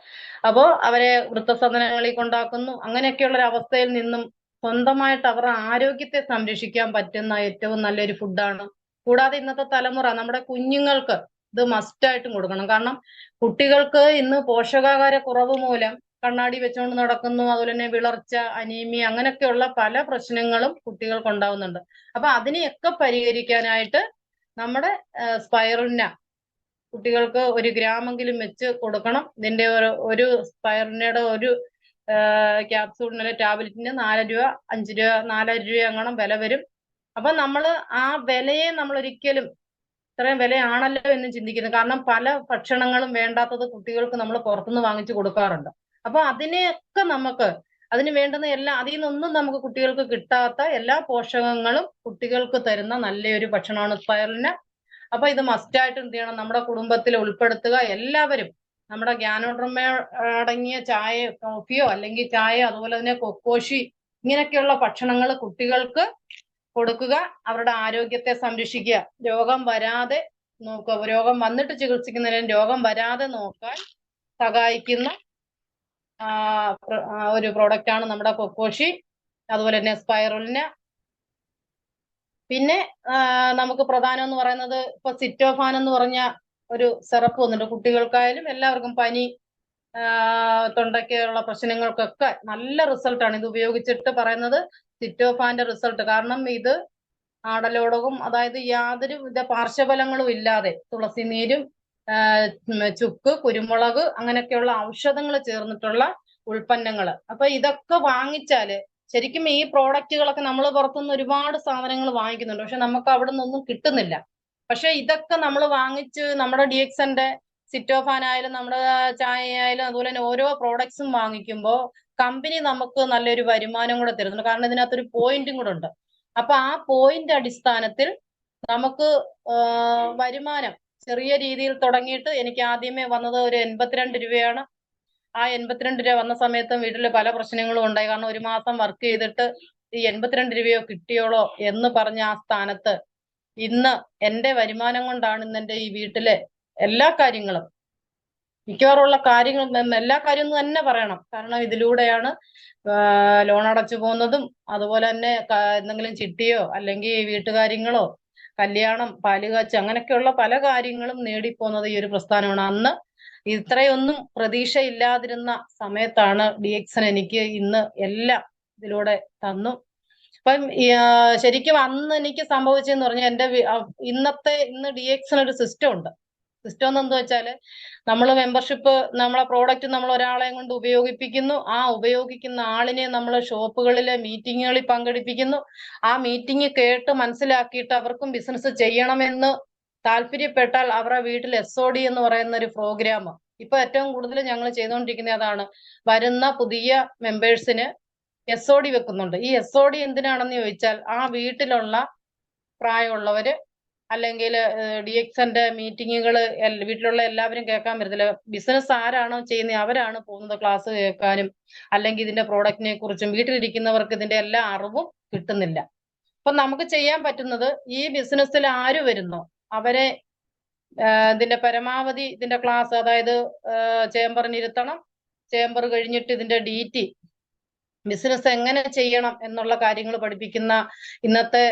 അപ്പോ അവരെ വൃദ്ധസദനങ്ങളിൽ കൊണ്ടാക്കുന്നു. അങ്ങനെയൊക്കെയുള്ള ഒരു അവസ്ഥയിൽ നിന്നും സ്വന്തമായിട്ട് അവരുടെ ആരോഗ്യത്തെ സംരക്ഷിക്കാൻ പറ്റുന്ന ഏറ്റവും നല്ലൊരു ഫുഡാണ്. കൂടാതെ ഇന്നത്തെ തലമുറ, നമ്മുടെ കുഞ്ഞുങ്ങൾക്ക് ഇത് മസ്റ്റായിട്ടും കൊടുക്കണം. കാരണം കുട്ടികൾക്ക് ഇന്ന് പോഷകാഹാര കുറവ് മൂലം കണ്ണാടി വെച്ചുകൊണ്ട് നടക്കുന്നു, അതുപോലെ തന്നെ വിളർച്ച, അനീമിയ, അങ്ങനെയൊക്കെയുള്ള പല പ്രശ്നങ്ങളും കുട്ടികൾക്ക് ഉണ്ടാവുന്നുണ്ട്. അപ്പൊ അതിനെയൊക്കെ പരിഹരിക്കാനായിട്ട് നമ്മുടെ സ്പൈറുലിന കുട്ടികൾക്ക് 1 ഗ്രാമെങ്കിലും വെച്ച് കൊടുക്കണം. ഇതിന്റെ ഒരു സ്പൈറുലിനയുടെ ഒരു ക്യാപ്സൂളിന് ടാബ്ലറ്റിന് 4 രൂപ 5 രൂപ 4 രൂപ അങ്ങനെ വില വരും. അപ്പൊ നമ്മൾ ആ വിലയെ നമ്മൾ ഒരിക്കലും ഇത്രയും വിലയാണല്ലോ എന്ന് ചിന്തിക്കുന്നു. കാരണം പല ഭക്ഷണങ്ങളും വേണ്ടാത്തത് കുട്ടികൾക്ക് നമ്മൾ പുറത്തുനിന്ന് വാങ്ങിച്ചു കൊടുക്കാറുണ്ട്. അപ്പൊ അതിനെയൊക്കെ നമുക്ക് അതിന് വേണ്ടുന്ന അതിൽ നിന്നൊന്നും നമുക്ക് കുട്ടികൾക്ക് കിട്ടാത്ത എല്ലാ പോഷകങ്ങളും കുട്ടികൾക്ക് തരുന്ന നല്ലൊരു ഭക്ഷണമാണ് സ്പൈറലിന്. അപ്പൊ ഇത് മസ്റ്റായിട്ട് എന്ത് ചെയ്യണം, നമ്മുടെ കുടുംബത്തിൽ ഉൾപ്പെടുത്തുക. എല്ലാവരും നമ്മുടെ ഗ്യാനോഡർമ അടങ്ങിയ ചായ, കോഫിയോ അല്ലെങ്കിൽ ചായ, അതുപോലെ തന്നെ കൊക്കോഷി, ഇങ്ങനെയൊക്കെയുള്ള ഭക്ഷണങ്ങൾ കുട്ടികൾക്ക് കൊടുക്കുക. അവരുടെ ആരോഗ്യത്തെ സംരക്ഷിക്കുക. രോഗം വരാതെ നോക്കുക. രോഗം വന്നിട്ട് ചികിത്സിക്കുന്നതിനും രോഗം വരാതെ നോക്കാൻ സഹായിക്കുന്ന ഒരു പ്രോഡക്റ്റ് ആണ് നമ്മുടെ കൊക്കോഷി, അതുപോലെ തന്നെ സ്പൈറലിന്. പിന്നെ നമുക്ക് പ്രധാനം എന്ന് പറയുന്നത് ഇപ്പൊ സിറ്റോഫാൻ എന്ന് പറഞ്ഞ ഒരു സിറപ്പ് വന്നിട്ടുണ്ട്. കുട്ടികൾക്കായാലും എല്ലാവർക്കും പനി, തൊണ്ടയ്ക്കുള്ള പ്രശ്നങ്ങൾക്കൊക്കെ നല്ല റിസൾട്ടാണ് ഇത് ഉപയോഗിച്ചിട്ട് പറയുന്നത്, സിറ്റോഫാന്റെ റിസൾട്ട്. കാരണം ഇത് ആടലോടകവും, അതായത് യാതൊരു വിധ പാർശ്വഫലങ്ങളും ഇല്ലാതെ തുളസി നീരും ചുക്ക്, കുരുമുളക് അങ്ങനെയൊക്കെയുള്ള ഔഷധങ്ങൾ ചേർന്നിട്ടുള്ള ഉൽപ്പന്നങ്ങൾ. അപ്പൊ ഇതൊക്കെ വാങ്ങിച്ചാല് ശരിക്കും ഈ പ്രോഡക്റ്റുകളൊക്കെ നമ്മൾ പുറത്തുനിന്ന് ഒരുപാട് സാധനങ്ങൾ വാങ്ങിക്കുന്നുണ്ട്, പക്ഷെ നമുക്ക് അവിടെ നിന്നൊന്നും കിട്ടുന്നില്ല. പക്ഷെ ഇതൊക്കെ നമ്മൾ വാങ്ങിച്ച് നമ്മുടെ DXന്റെ സിറ്റോഫാൻ ആയാലും നമ്മുടെ ചായ ആയാലും അതുപോലെ തന്നെ ഓരോ പ്രോഡക്ട്സും വാങ്ങിക്കുമ്പോൾ കമ്പനി നമുക്ക് നല്ലൊരു വരുമാനം കൂടെ തരുന്നുണ്ട്. കാരണം ഇതിനകത്തൊരു പോയിന്റും കൂടെ ഉണ്ട്. അപ്പൊ ആ പോയിന്റ് അടിസ്ഥാനത്തിൽ നമുക്ക് വരുമാനം ചെറിയ രീതിയിൽ തുടങ്ങിയിട്ട് എനിക്ക് ആദ്യമേ വന്നത് ഒരു 82 രൂപയാണ്. ആ 82 രൂപ വന്ന സമയത്തും വീട്ടിൽ പല പ്രശ്നങ്ങളും ഉണ്ടായി. കാരണം ഒരു മാസം വർക്ക് ചെയ്തിട്ട് ഈ 82 രൂപയോ കിട്ടിയോളോ എന്ന് പറഞ്ഞ ആ സ്ഥാനത്ത് ഇന്ന് എന്റെ വരുമാനം കൊണ്ടാണ് ഇന്ന് എന്റെ ഈ വീട്ടിലെ എല്ലാ കാര്യങ്ങളും, മിക്കവാറുള്ള കാര്യങ്ങളും, എല്ലാ കാര്യവും തന്നെ പറയണം. കാരണം ഇതിലൂടെയാണ് ലോൺ അടച്ചു പോകുന്നതും, അതുപോലെ തന്നെ എന്തെങ്കിലും ചിട്ടിയോ അല്ലെങ്കിൽ വീട്ടുകാര്യങ്ങളോ, കല്യാണം, പാലുകാച്ച്, അങ്ങനെയൊക്കെയുള്ള പല കാര്യങ്ങളും നേടിപ്പോകുന്നത് ഈ ഒരു പ്രസ്ഥാനമാണ്. അന്ന് ഇത്രയൊന്നും പ്രതീക്ഷയില്ലാതിരുന്ന സമയത്താണ് DXN എനിക്ക് ഇന്ന് എല്ലാം ഇതിലൂടെ തന്നു. അപ്പം ശരിക്കും അന്ന് എനിക്ക് സംഭവിച്ചെന്ന് പറഞ്ഞാൽ ഇന്ന് DXN ഒരു സിസ്റ്റം ഉണ്ട്. സിസ്റ്റം എന്ന് വെച്ചാല് നമ്മൾ മെമ്പർഷിപ്പ്, നമ്മളെ പ്രോഡക്റ്റ് നമ്മൾ ഒരാളെ കൊണ്ട് ഉപയോഗിപ്പിക്കുന്നു. ആ ഉപയോഗിക്കുന്ന ആളിനെ നമ്മൾ ഷോപ്പുകളിലെ മീറ്റിങ്ങുകളിൽ പങ്കെടുപ്പിക്കുന്നു. ആ മീറ്റിംഗ് കേട്ട് മനസ്സിലാക്കിയിട്ട് അവർക്കും ബിസിനസ് ചെയ്യണമെന്ന് താല്പര്യപ്പെട്ടാൽ അവരുടെ വീട്ടിൽ SOD എന്ന് പറയുന്ന ഒരു പ്രോഗ്രാം ഇപ്പൊ ഏറ്റവും കൂടുതൽ ഞങ്ങൾ ചെയ്തുകൊണ്ടിരിക്കുന്നത് അതാണ്. വരുന്ന പുതിയ മെമ്പേഴ്സിന് SOD വെക്കുന്നുണ്ട്. ഈ SOD എന്തിനാണെന്ന് ചോദിച്ചാൽ ആ വീട്ടിലുള്ള പ്രായമുള്ളവര് അല്ലെങ്കിൽ DXന്റെ മീറ്റിങ്ങുകൾ വീട്ടിലുള്ള എല്ലാവരും കേൾക്കാൻ പറ്റത്തില്ല. ബിസിനസ് ആരാണോ ചെയ്യുന്നത് അവരാണ് പോകുന്നത് ക്ലാസ് കേൾക്കാനും, അല്ലെങ്കിൽ ഇതിന്റെ പ്രോഡക്റ്റിനെ കുറിച്ചും. വീട്ടിലിരിക്കുന്നവർക്ക് ഇതിന്റെ എല്ലാ അറിവും കിട്ടുന്നില്ല. അപ്പൊ നമുക്ക് ചെയ്യാൻ പറ്റുന്നത്, ഈ ബിസിനസ്സിൽ ആര് വരുന്നോ അവരെ ഇതിന്റെ പരമാവധി ഇതിന്റെ ക്ലാസ്, അതായത് ചേംബറിന് ഇരുത്തണം. ചേംബർ കഴിഞ്ഞിട്ട് ഇതിന്റെ DT ബിസിനസ് എങ്ങനെ ചെയ്യണം എന്നുള്ള കാര്യങ്ങൾ പഠിപ്പിക്കുന്ന ഇന്നത്തെ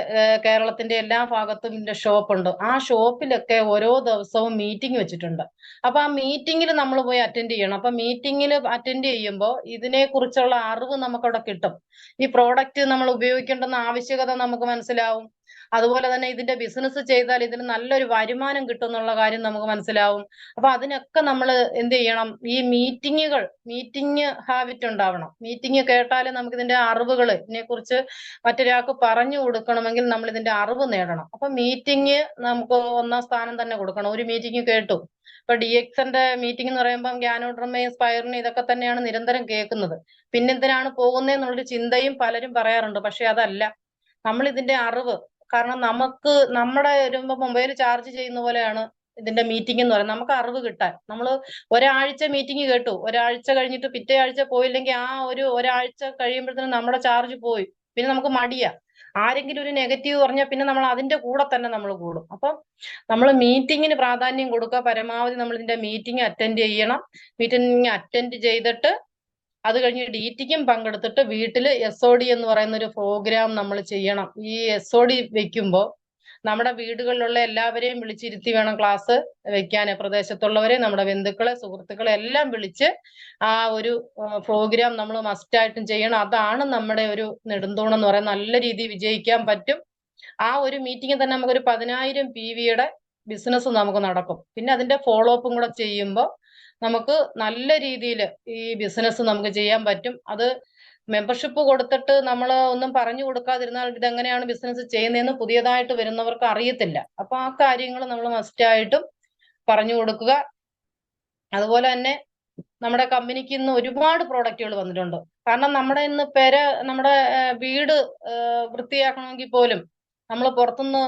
കേരളത്തിന്റെ എല്ലാ ഭാഗത്തും ഇതിന്റെ ഷോപ്പുണ്ട്. ആ ഷോപ്പിലൊക്കെ ഓരോ ദിവസവും മീറ്റിംഗ് വെച്ചിട്ടുണ്ട്. അപ്പൊ ആ മീറ്റിംഗിൽ നമ്മൾ പോയി അറ്റൻഡ് ചെയ്യണം. അപ്പൊ മീറ്റിംഗിൽ അറ്റൻഡ് ചെയ്യുമ്പോൾ ഇതിനെ കുറിച്ചുള്ള അറിവ് നമുക്കവിടെ കിട്ടും. ഈ പ്രോഡക്റ്റ് നമ്മൾ ഉപയോഗിക്കേണ്ടെന്ന ആവശ്യകത നമുക്ക് മനസ്സിലാവും. അതുപോലെ തന്നെ ഇതിന്റെ ബിസിനസ് ചെയ്താൽ ഇതിന് നല്ലൊരു വരുമാനം കിട്ടും എന്നുള്ള കാര്യം നമുക്ക് മനസ്സിലാവും. അപ്പൊ അതിനൊക്കെ നമ്മൾ എന്ത് ചെയ്യണം, ഈ മീറ്റിംഗ് ഹാബിറ്റ് ഉണ്ടാവണം. മീറ്റിംഗ് കേട്ടാലേ നമുക്ക് ഇതിന്റെ അറിവുകൾ ഇതിനെക്കുറിച്ച് മറ്റൊരാൾക്ക് പറഞ്ഞു കൊടുക്കണമെങ്കിൽ നമ്മൾ ഇതിന്റെ അറിവ് നേടണം. അപ്പൊ മീറ്റിംഗ് നമുക്ക് 1ാം സ്ഥാനം തന്നെ കൊടുക്കണം. ഒരു മീറ്റിംഗ് കേട്ടു, ഇപ്പൊ DXന്റെ മീറ്റിംഗ് എന്ന് പറയുമ്പോൾ ഗ്യാനോഡർമയും സ്പൈറിനും ഇതൊക്കെ തന്നെയാണ് നിരന്തരം കേൾക്കുന്നത്. പിന്നെന്തിനാണ് പോകുന്നതെന്നുള്ളൊരു ചിന്തയും പലരും പറയാറുണ്ട്. പക്ഷെ അതല്ല, നമ്മൾ ഇതിന്റെ അറിവ്, കാരണം നമുക്ക് നമ്മുടെ മൊബൈൽ ചാർജ് ചെയ്യുന്ന പോലെയാണ് ഇതിന്റെ മീറ്റിംഗ് എന്ന് പറയുന്നത്. നമുക്ക് അറിവ് കിട്ടാൻ നമ്മൾ ഒരാഴ്ച മീറ്റിംഗ് കേട്ടു, ഒരാഴ്ച കഴിഞ്ഞിട്ട് പിറ്റേ ആഴ്ച പോയില്ലെങ്കിൽ ആ ഒരാഴ്ച കഴിയുമ്പോഴത്തേനും നമ്മുടെ ചാർജ് പോയി. പിന്നെ നമുക്ക് മടിയാ. ആരെങ്കിലും ഒരു നെഗറ്റീവ് പറഞ്ഞാൽ പിന്നെ നമ്മൾ അതിന്റെ കൂടെ തന്നെ നമ്മൾ കൂടും. അപ്പം നമ്മൾ മീറ്റിങ്ങിന് പ്രാധാന്യം കൊടുക്കുക. പരമാവധി നമ്മൾ ഇതിന്റെ മീറ്റിംഗ് അറ്റൻഡ് ചെയ്യണം. മീറ്റിംഗ് അറ്റൻഡ് ചെയ്തിട്ട് അത് കഴിഞ്ഞ് DTക്കും പങ്കെടുത്തിട്ട് വീട്ടിൽ SOD എന്ന് പറയുന്ന ഒരു പ്രോഗ്രാം നമ്മൾ ചെയ്യണം. ഈ SOD വെക്കുമ്പോൾ നമ്മുടെ വീടുകളിലുള്ള എല്ലാവരെയും വിളിച്ചിരുത്തി വേണം ക്ലാസ് വെക്കാൻ. പ്രദേശത്തുള്ളവരെ, നമ്മുടെ ബന്ധുക്കളെ, സുഹൃത്തുക്കളെ എല്ലാം വിളിച്ച് ആ ഒരു പ്രോഗ്രാം നമ്മൾ മസ്റ്റായിട്ടും ചെയ്യണം. അതാണ് നമ്മുടെ ഒരു നെടുന്തൂണം എന്ന് പറയുന്നത്. നല്ല രീതിയിൽ വിജയിക്കാൻ പറ്റും. ആ ഒരു മീറ്റിംഗ് തന്നെ നമുക്കൊരു 10,000 PVയുടെ ബിസിനസ് നമുക്ക് നടക്കും. പിന്നെ അതിന്റെ ഫോളോ അപ്പും കൂടെ ചെയ്യുമ്പോൾ നമുക്ക് നല്ല രീതിയിൽ ഈ ബിസിനസ് നമുക്ക് ചെയ്യാൻ പറ്റും. അത് മെമ്പർഷിപ്പ് കൊടുത്തിട്ട് നമ്മൾ ഒന്നും പറഞ്ഞു കൊടുക്കാതിരുന്നാൽ ഇതെങ്ങനെയാണ് ബിസിനസ് ചെയ്യുന്നതെന്ന് പുതിയതായിട്ട് വരുന്നവർക്ക് അറിയത്തില്ല. അപ്പൊ ആ കാര്യങ്ങൾ നമ്മൾ മസ്റ്റായിട്ടും പറഞ്ഞു കൊടുക്കുക. അതുപോലെ തന്നെ നമ്മുടെ കമ്പനിക്ക് ഇന്ന് ഒരുപാട് പ്രോഡക്റ്റുകൾ വന്നിട്ടുണ്ട്. കാരണം നമ്മുടെ ഇന്ന് നമ്മുടെ വീട് വൃത്തിയാക്കണമെങ്കിൽ പോലും നമ്മൾ പുറത്തുനിന്ന്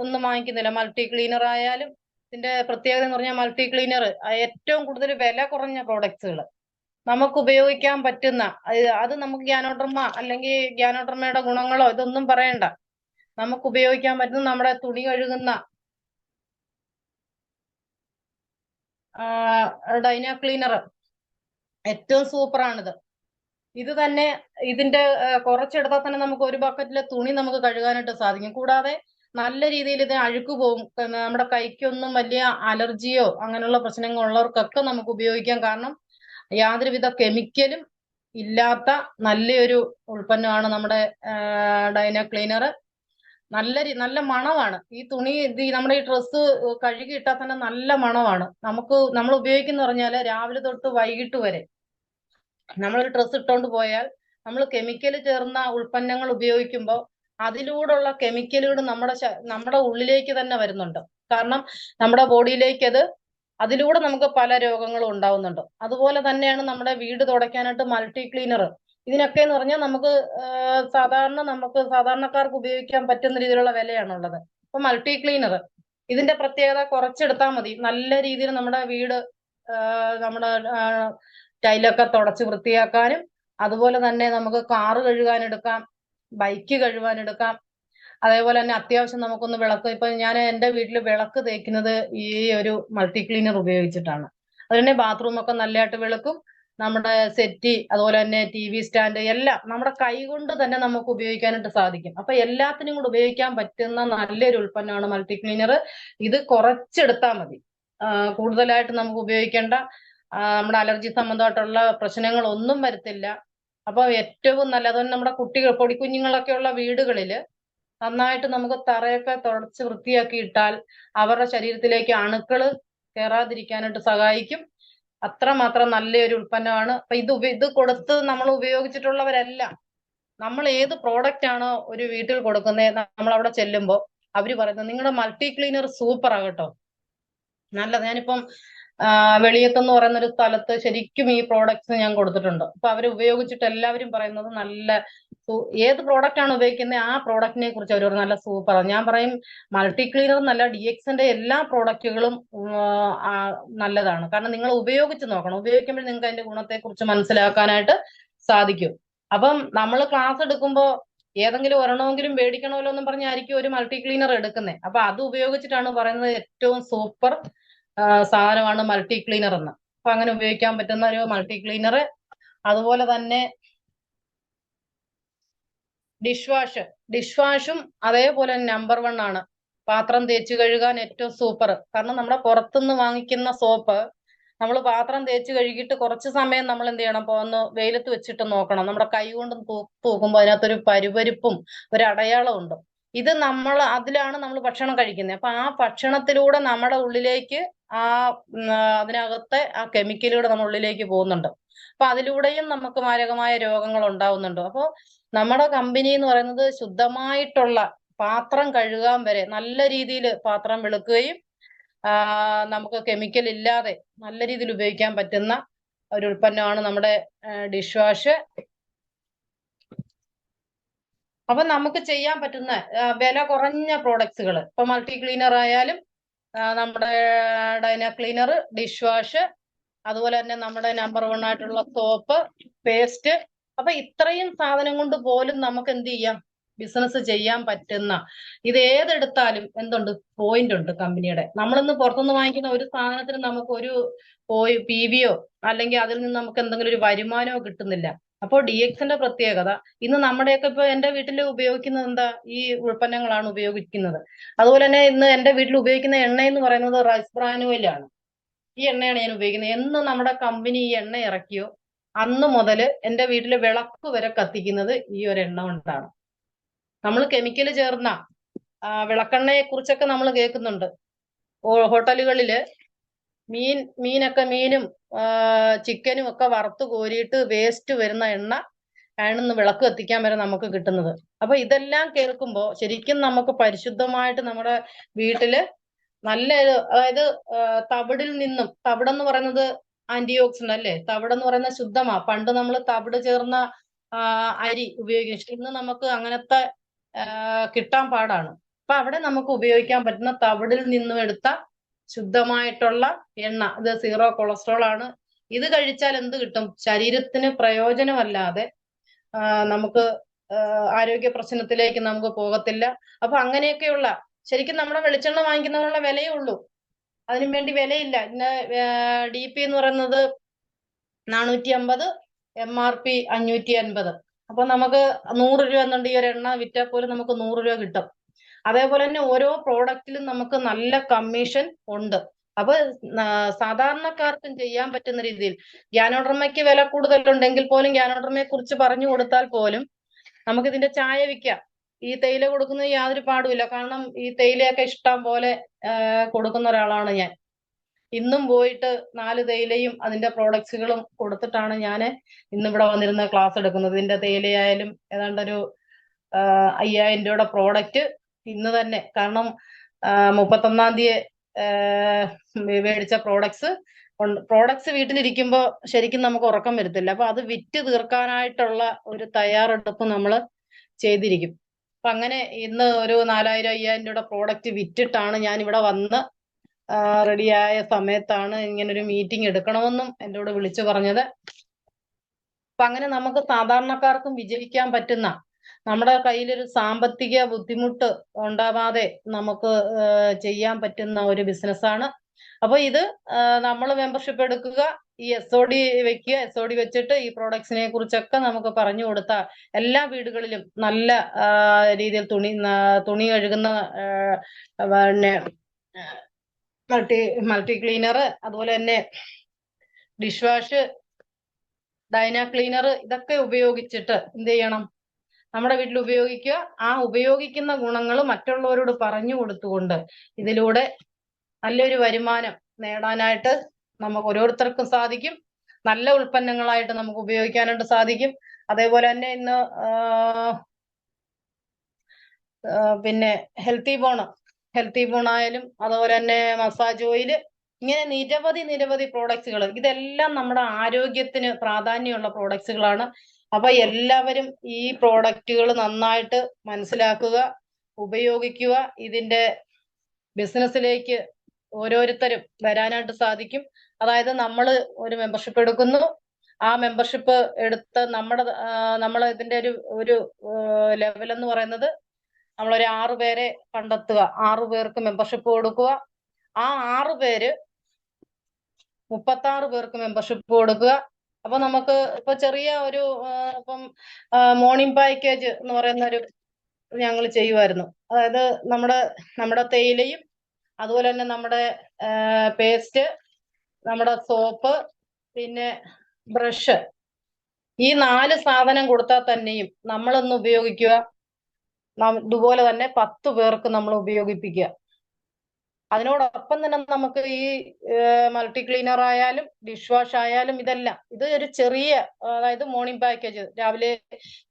ഒന്നും വാങ്ങിക്കുന്നില്ല. മൾട്ടി ക്ലീനർ ആയാലും ഇതിന്റെ പ്രത്യേകത എന്ന് പറഞ്ഞാൽ മൾട്ടി ക്ലീനർ ഏറ്റവും കൂടുതൽ വില കുറഞ്ഞ പ്രോഡക്ട്സുകൾ നമുക്ക് ഉപയോഗിക്കാൻ പറ്റുന്ന, അത് നമുക്ക് ഗ്യാനോഡർമ അല്ലെങ്കിൽ ഗ്യാനോഡർമയുടെ ഗുണങ്ങളോ ഇതൊന്നും പറയണ്ട, നമുക്ക് ഉപയോഗിക്കാൻ പറ്റുന്ന നമ്മുടെ തുണി കഴുകുന്ന ഡൈന ക്ലീനർ ഏറ്റവും സൂപ്പറാണിത്. ഇത് തന്നെ ഇതിന്റെ കുറച്ചെടുത്താൽ തന്നെ നമുക്ക് ഒരു ബക്കറ്റിലെ തുണി നമുക്ക് കഴുകാനായിട്ട് സാധിക്കും. കൂടാതെ നല്ല രീതിയിൽ ഇത് അഴുക്ക് പോകും. നമ്മുടെ കൈക്കൊന്നും വലിയ അലർജിയോ അങ്ങനെയുള്ള പ്രശ്നങ്ങൾ ഉള്ളവർക്കൊക്കെ നമുക്ക് ഉപയോഗിക്കാം. കാരണം യാതൊരുവിധ കെമിക്കലും ഇല്ലാത്ത നല്ലൊരു ഉൽപ്പന്നമാണ് നമ്മുടെ ഡൈന ക്ലീനർ. നല്ല മണമാണ് ഈ തുണി. നമ്മുടെ ഈ ഡ്രസ്സ് കഴുകി ഇട്ടാൽ തന്നെ നല്ല മണമാണ്. നമ്മൾ ഉപയോഗിക്കുന്ന പറഞ്ഞാല് രാവിലെ തൊട്ട് വൈകിട്ട് വരെ നമ്മളൊരു ഡ്രസ്സ് ഇട്ടുകൊണ്ട് പോയാൽ നമ്മൾ കെമിക്കൽ ചേർന്ന ഉൽപ്പന്നങ്ങൾ ഉപയോഗിക്കുമ്പോൾ അതിലൂടെയുള്ള കെമിക്കലുകൾ നമ്മുടെ ഉള്ളിലേക്ക് തന്നെ വരുന്നുണ്ട്. കാരണം നമ്മുടെ ബോഡിയിലേക്ക് അതിലൂടെ നമുക്ക് പല രോഗങ്ങളും ഉണ്ടാവുന്നുണ്ട്. അതുപോലെ തന്നെയാണ് നമ്മുടെ വീട് തുടയ്ക്കാനായിട്ട് മൾട്ടി ക്ലീനർ. ഇതിനൊക്കെ എന്ന് പറഞ്ഞാൽ നമുക്ക് സാധാരണക്കാർക്ക് ഉപയോഗിക്കാൻ പറ്റുന്ന രീതിയിലുള്ള വിലയാണുള്ളത്. അപ്പൊ മൾട്ടി ക്ലീനർ ഇതിന്റെ പ്രത്യേകത കുറച്ചെടുത്താൽ മതി. നല്ല രീതിയിൽ നമ്മുടെ വീട് നമ്മുടെ ടൈലൊക്കെ തുടച്ച് വൃത്തിയാക്കാനും, അതുപോലെ തന്നെ നമുക്ക് കാറ് കഴുകാനെടുക്കാം, ബൈക്ക് കഴുകാനെടുക്കാം. അതേപോലെ തന്നെ അത്യാവശ്യം നമുക്കൊന്ന് വിളക്ക്, ഇപ്പൊ ഞാൻ എന്റെ വീട്ടിൽ വിളക്ക് തേക്കുന്നത് ഈ ഒരു മൾട്ടി ക്ലീനർ ഉപയോഗിച്ചിട്ടാണ്. അതുതന്നെ ബാത്റൂം ഒക്കെ നല്ലതായിട്ട് വെളുക്കും. നമ്മുടെ സെറ്റി, അതുപോലെ തന്നെ TV സ്റ്റാൻഡ് എല്ലാം നമ്മുടെ കൈ കൊണ്ട് തന്നെ നമുക്ക് ഉപയോഗിക്കാനായിട്ട് സാധിക്കും. അപ്പൊ എല്ലാത്തിനും കൂടെ ഉപയോഗിക്കാൻ പറ്റുന്ന നല്ലൊരു ഉൽപ്പന്നമാണ് മൾട്ടി ക്ലീനർ. ഇത് കുറച്ചെടുത്താൽ മതി, കൂടുതലായിട്ട് നമുക്ക് ഉപയോഗിക്കേണ്ട. നമ്മുടെ അലർജി സംബന്ധമായിട്ടുള്ള പ്രശ്നങ്ങളൊന്നും വരത്തില്ല. അപ്പൊ ഏറ്റവും നല്ലത് നമ്മുടെ പൊടിക്കുഞ്ഞുങ്ങളൊക്കെ ഉള്ള വീടുകളില് നന്നായിട്ട് നമുക്ക് തറയൊക്കെ തുടച്ച് വൃത്തിയാക്കി ഇട്ടാൽ അവരുടെ ശരീരത്തിലേക്ക് അണുക്കള് കയറാതിരിക്കാനായിട്ട് സഹായിക്കും. അത്രമാത്രം നല്ലൊരു ഉൽപ്പന്നമാണ്. അപ്പൊ ഇത് കൊടുത്ത് നമ്മൾ ഉപയോഗിച്ചിട്ടുള്ളവരെല്ലാം, നമ്മൾ ഏത് പ്രോഡക്റ്റ് ആണോ ഒരു വീട്ടിൽ കൊടുക്കുന്നത്, നമ്മൾ അവിടെ ചെല്ലുമ്പോൾ അവര് പറയുന്നത് നിങ്ങളുടെ മൾട്ടി ക്ലീനർ സൂപ്പർ ആകട്ടോ, നല്ലത്. ഞാനിപ്പം വെളിയത്തെന്ന് പറയുന്ന ഒരു സ്ഥലത്ത് ശരിക്കും ഈ പ്രോഡക്ട്സ് ഞാൻ കൊടുത്തിട്ടുണ്ട്. അപ്പൊ അവര് ഉപയോഗിച്ചിട്ട് എല്ലാവരും പറയുന്നത് ഏത് പ്രോഡക്റ്റ് ആണ് ഉപയോഗിക്കുന്നത് ആ പ്രോഡക്റ്റിനെ കുറിച്ച് അവർ നല്ല സൂപ്പറാണ്. ഞാൻ പറയും മൾട്ടി ക്ലീനർ നല്ല DXന്റെ എല്ലാ പ്രോഡക്റ്റുകളും നല്ലതാണ്. കാരണം നിങ്ങൾ ഉപയോഗിച്ച് നോക്കണം. ഉപയോഗിക്കുമ്പോൾ നിങ്ങൾക്ക് അതിന്റെ ഗുണത്തെ കുറിച്ച് മനസ്സിലാക്കാനായിട്ട് സാധിക്കും. അപ്പം നമ്മൾ ക്ലാസ് എടുക്കുമ്പോൾ ഏതെങ്കിലും ഒരെണ്ണമെങ്കിലും മേടിക്കണമല്ലോ എന്നും പറഞ്ഞായിരിക്കും ഒരു മൾട്ടി ക്ലീനർ എടുക്കുന്നത്. അപ്പൊ അത് ഉപയോഗിച്ചിട്ടാണ് പറയുന്നത് ഏറ്റവും സൂപ്പർ സാധനമാണ് മൾട്ടി ക്ലീനർ എന്ന്. അപ്പൊ അങ്ങനെ ഉപയോഗിക്കാൻ പറ്റുന്ന ഒരു മൾട്ടി ക്ലീനർ. അതുപോലെ തന്നെ ഡിഷ് വാഷും അതേപോലെ നമ്പർ 1 ആണ്. പാത്രം തേച്ച് കഴുകാൻ ഏറ്റവും സൂപ്പർ. കാരണം നമ്മുടെ പുറത്തുനിന്ന് വാങ്ങിക്കുന്ന സോപ്പ് നമ്മൾ പാത്രം തേച്ച് കഴുകിയിട്ട് കുറച്ച് സമയം നമ്മൾ എന്ത് ചെയ്യണം, ഒന്ന് വെയിലത്ത് വെച്ചിട്ട് നോക്കണം. നമ്മുടെ കൈ കൊണ്ട് തൂക്കുമ്പോൾ അതിനകത്തൊരു പരുപരിപ്പും ഒരു അടയാളം ഉണ്ട്. അതിലാണ് നമ്മൾ ഭക്ഷണം കഴിക്കുന്നത്. അപ്പൊ ആ ഭക്ഷണത്തിലൂടെ നമ്മുടെ ഉള്ളിലേക്ക് അതിനകത്തെ ആ കെമിക്കലുകൾ നമ്മുടെ ഉള്ളിലേക്ക് പോകുന്നുണ്ട്. അപ്പൊ അതിലൂടെയും നമുക്ക് മാരകമായ രോഗങ്ങൾ ഉണ്ടാവുന്നുണ്ട്. അപ്പൊ നമ്മുടെ കമ്പനി എന്ന് പറയുന്നത് ശുദ്ധമായിട്ടുള്ള പാത്രം കഴുകാൻ വരെ നല്ല രീതിയിൽ പാത്രം വെളുക്കുകയും നമുക്ക് കെമിക്കൽ ഇല്ലാതെ നല്ല രീതിയിൽ ഉപയോഗിക്കാൻ പറ്റുന്ന ഒരു ഉൽപ്പന്നമാണ് നമ്മുടെ ഡിഷ് വാഷ്. അപ്പൊ നമുക്ക് ചെയ്യാൻ പറ്റുന്ന വില കുറഞ്ഞ പ്രോഡക്ട്സുകൾ, ഇപ്പൊ മൾട്ടി ക്ലീനർ ആയാലും നമ്മുടെ ഡൈന ക്ലീനർ, ഡിഷ് വാഷ്, അതുപോലെ തന്നെ നമ്മുടെ നമ്പർ 1 ആയിട്ടുള്ള സോപ്പ്, പേസ്റ്റ്. അപ്പൊ ഇത്രയും സാധനം കൊണ്ട് പോലും നമുക്ക് എന്ത് ചെയ്യാം, ബിസിനസ് ചെയ്യാൻ പറ്റുന്ന, ഇത് ഏതെടുത്താലും എന്തുണ്ട്, പോയിന്റ് ഉണ്ട് കമ്പനിയുടെ. നമ്മളിന്ന് പുറത്തുനിന്ന് വാങ്ങിക്കുന്ന ഒരു സാധനത്തിന് നമുക്ക് ഒരു PVയോ അല്ലെങ്കിൽ അതിൽ നിന്ന് നമുക്ക് എന്തെങ്കിലും ഒരു വരുമാനമോ കിട്ടുന്നില്ല. അപ്പോൾ DXന്റെ പ്രത്യേകത, ഇന്ന് നമ്മുടെയൊക്കെ ഇപ്പൊ എന്റെ വീട്ടിൽ ഉപയോഗിക്കുന്നത് എന്താ, ഈ ഉൽപ്പന്നങ്ങളാണ് ഉപയോഗിക്കുന്നത്. അതുപോലെ തന്നെ ഇന്ന് എന്റെ വീട്ടിൽ ഉപയോഗിക്കുന്ന എണ്ണ എന്ന് പറയുന്നത് റൈസ് ബ്രാൻ ഓയിലാണ്. ഈ എണ്ണയാണ് ഞാൻ ഉപയോഗിക്കുന്നത്. എന്ന് നമ്മുടെ കമ്പനി ഈ എണ്ണ ഇറക്കിയോ അന്ന് മുതൽ എന്റെ വീട്ടിൽ വിളക്ക് വരെ കത്തിക്കുന്നത് ഈ ഒരു എണ്ണ കൊണ്ടാണ്. നമ്മൾ കെമിക്കൽ ചേർന്ന വിളക്കെണ്ണയെ കുറിച്ചൊക്കെ നമ്മൾ കേൾക്കുന്നുണ്ട്. ഹോട്ടലുകളില് മീനും ചിക്കനും ഒക്കെ വറുത്ത് കോരിയിട്ട് വേസ്റ്റ് വരുന്ന എണ്ണ ഫാനിന്ന് വിളക്ക് കത്തിക്കാൻ വരെ നമുക്ക് കിട്ടുന്നത്. അപ്പൊ ഇതെല്ലാം കേൾക്കുമ്പോൾ ശരിക്കും നമുക്ക് പരിശുദ്ധമായിട്ട് നമ്മുടെ വീട്ടില് നല്ലൊരു, അതായത് തവിടിൽ നിന്നും, തവിടെന്ന് പറയുന്നത് ആന്റി ഓക്സിഡന്റ് അല്ലേ, തവിടെന്ന് പറയുന്നത് ശുദ്ധമാ. പണ്ട് നമ്മൾ തവിട് ചേർന്ന അരി ഉപയോഗിക്കും. ഇന്ന് നമുക്ക് അങ്ങനത്തെ കിട്ടാൻ പാടാണ്. അപ്പൊ അവിടെ നമുക്ക് ഉപയോഗിക്കാൻ പറ്റുന്ന തവിടിൽ നിന്നും എടുത്ത ശുദ്ധമായിട്ടുള്ള എണ്ണ, ഇത് 0 കൊളസ്ട്രോൾ ആണ്. ഇത് കഴിച്ചാൽ എന്ത് കിട്ടും? ശരീരത്തിന് പ്രയോജനമല്ലാതെ നമുക്ക് ആരോഗ്യ പ്രശ്നത്തിലേക്ക് നമുക്ക് പോകത്തില്ല. അപ്പൊ അങ്ങനെയൊക്കെയുള്ള, ശരിക്കും നമ്മുടെ വെളിച്ചെണ്ണ വാങ്ങിക്കുന്നതിനുള്ള വിലയേ ഉള്ളൂ, അതിനു വേണ്ടി വിലയില്ല. ഇന്ന് DP എന്ന് പറയുന്നത് 450, MRP 550. അപ്പൊ നമുക്ക് 100 രൂപ എന്നുണ്ട് ഈ ഒരു എണ്ണ വിറ്റാൽ പോലും നമുക്ക് 100 രൂപ കിട്ടും. അതേപോലെ തന്നെ ഓരോ പ്രോഡക്റ്റിലും നമുക്ക് നല്ല കമ്മീഷൻ ഉണ്ട്. അപ്പൊ സാധാരണക്കാർക്കും ചെയ്യാൻ പറ്റുന്ന രീതിയിൽ, ഗ്യാനോഡർമയ്ക്ക് വില കൂടുതലുണ്ടെങ്കിൽ പോലും ഗ്യാനോഡർമയെ കുറിച്ച് പറഞ്ഞു കൊടുത്താൽ പോലും നമുക്ക് ഇതിന്റെ ചായ വിൽക്കാം. ഈ തേയില കൊടുക്കുന്നത് യാതൊരു പാടുമില്ല. കാരണം ഈ തേയിലയൊക്കെ ഇഷ്ടം പോലെ കൊടുക്കുന്ന ഒരാളാണ് ഞാൻ. ഇന്നും പോയിട്ട് 4 തേയിലയും അതിന്റെ പ്രോഡക്ട്സുകളും കൊടുത്തിട്ടാണ് ഞാൻ ഇന്നിവിടെ വന്നിരുന്ന ക്ലാസ് എടുക്കുന്നത്. ഇതിന്റെ തേയിലയായാലും ഏതാണ്ടൊരു 5000 രൂപയുടെ പ്രോഡക്റ്റ് ഇന്ന് തന്നെ, കാരണം 31-ാം തീയതി മേടിച്ച പ്രോഡക്ട്സ് വീട്ടിലിരിക്കുമ്പോൾ ശരിക്കും നമുക്ക് ഉറക്കം വരത്തില്ല. അപ്പൊ അത് വിറ്റ് തീർക്കാനായിട്ടുള്ള ഒരു തയ്യാറെടുപ്പ് നമ്മൾ ചെയ്തിരിക്കും. അപ്പൊ അങ്ങനെ ഇന്ന് ഒരു 4000, 5000 രൂപയുടെ പ്രോഡക്റ്റ് വിറ്റിട്ടാണ് ഞാൻ ഇവിടെ വന്ന് റെഡിയായ സമയത്താണ് ഇങ്ങനൊരു മീറ്റിംഗ് എടുക്കണമെന്നും എന്നോട് വിളിച്ചു പറഞ്ഞത്. അപ്പൊ അങ്ങനെ നമുക്ക് സാധാരണക്കാർക്കും വിജയിക്കാൻ പറ്റുന്ന, നമ്മുടെ കയ്യിലൊരു സാമ്പത്തിക ബുദ്ധിമുട്ട് ഉണ്ടാവാതെ നമുക്ക് ചെയ്യാൻ പറ്റുന്ന ഒരു ബിസിനസ്സാണ്. അപ്പൊ ഇത് നമ്മൾ മെമ്പർഷിപ്പ് എടുക്കുക, ഈ SOD വെക്കുക. SOD വെച്ചിട്ട് ഈ പ്രോഡക്ട്സിനെ കുറിച്ചൊക്കെ നമുക്ക് പറഞ്ഞു കൊടുത്താൽ എല്ലാ വീടുകളിലും നല്ല രീതിയിൽ തുണി കഴുകുന്ന പിന്നെ മൾട്ടി ക്ലീനർ, അതുപോലെ തന്നെ ഡിഷ് വാഷ്, ഡൈന ക്ലീനർ, ഇതൊക്കെ ഉപയോഗിച്ചിട്ട് എന്ത് ചെയ്യണം? നമ്മുടെ വീട്ടിൽ ഉപയോഗിക്കുക. ആ ഉപയോഗിക്കുന്ന ഗുണങ്ങൾ മറ്റുള്ളവരോട് പറഞ്ഞു കൊടുത്തുകൊണ്ട് ഇതിലൂടെ നല്ലൊരു വരുമാനം നേടാനായിട്ട് നമുക്ക് ഓരോരുത്തർക്കും സാധിക്കും. നല്ല ഉൽപ്പന്നങ്ങളായിട്ട് നമുക്ക് ഉപയോഗിക്കാനായിട്ട് സാധിക്കും. അതേപോലെ തന്നെ ഇന്ന് പിന്നെ ഹെൽത്തി ബോൺ ആയാലും, അതുപോലെ തന്നെ മസാജ് ഓയില്, ഇങ്ങനെ നിരവധി പ്രോഡക്ട്സുകൾ, ഇതെല്ലാം നമ്മുടെ ആരോഗ്യത്തിന് പ്രാധാന്യമുള്ള പ്രോഡക്ട്സുകളാണ്. അപ്പൊ എല്ലാവരും ഈ പ്രോഡക്റ്റുകൾ നന്നായിട്ട് മനസ്സിലാക്കുക, ഉപയോഗിക്കുക. ഇതിന്റെ ബിസിനസ്സിലേക്ക് ഓരോരുത്തരും വരാനായിട്ട് സാധിക്കും. അതായത് നമ്മൾ ഒരു മെമ്പർഷിപ്പ് എടുക്കുന്നു, ആ മെമ്പർഷിപ്പ് എടുത്ത് നമ്മൾ ഇതിന്റെ ഒരു ലെവൽ എന്ന് പറയുന്നത്, നമ്മളൊരു 6 പേരെ കണ്ടെത്തുക, 6 പേർക്ക് മെമ്പർഷിപ്പ് കൊടുക്കുക. ആ 6 പേര് 36 പേർക്ക് മെമ്പർഷിപ്പ് കൊടുക്കുക. അപ്പൊ നമുക്ക് ഇപ്പൊ ചെറിയ ഒരു ഇപ്പം മോർണിംഗ് പാക്കേജ് എന്ന് പറയുന്ന ഒരു ഞങ്ങൾ ചെയ്യുമായിരുന്നു. അതായത് നമ്മുടെ തേയിലയും, അതുപോലെ തന്നെ നമ്മുടെ പേസ്റ്റ്, നമ്മുടെ സോപ്പ്, പിന്നെ ബ്രഷ്, ഈ 4 സാധനം കൊടുത്താൽ തന്നെയും നമ്മളൊന്ന് ഉപയോഗിക്കുക, ഇതുപോലെ തന്നെ 10 പേർക്ക് നമ്മൾ ഉപയോഗിപ്പിക്കുക. അതിനോടൊപ്പം തന്നെ നമുക്ക് ഈ മൾട്ടി ക്ലീനർ ആയാലും ഡിഷ് വാഷ് ആയാലും ഇതെല്ലാം, ഇത് ഒരു ചെറിയ, അതായത് മോർണിംഗ് പാക്കേജ്, രാവിലെ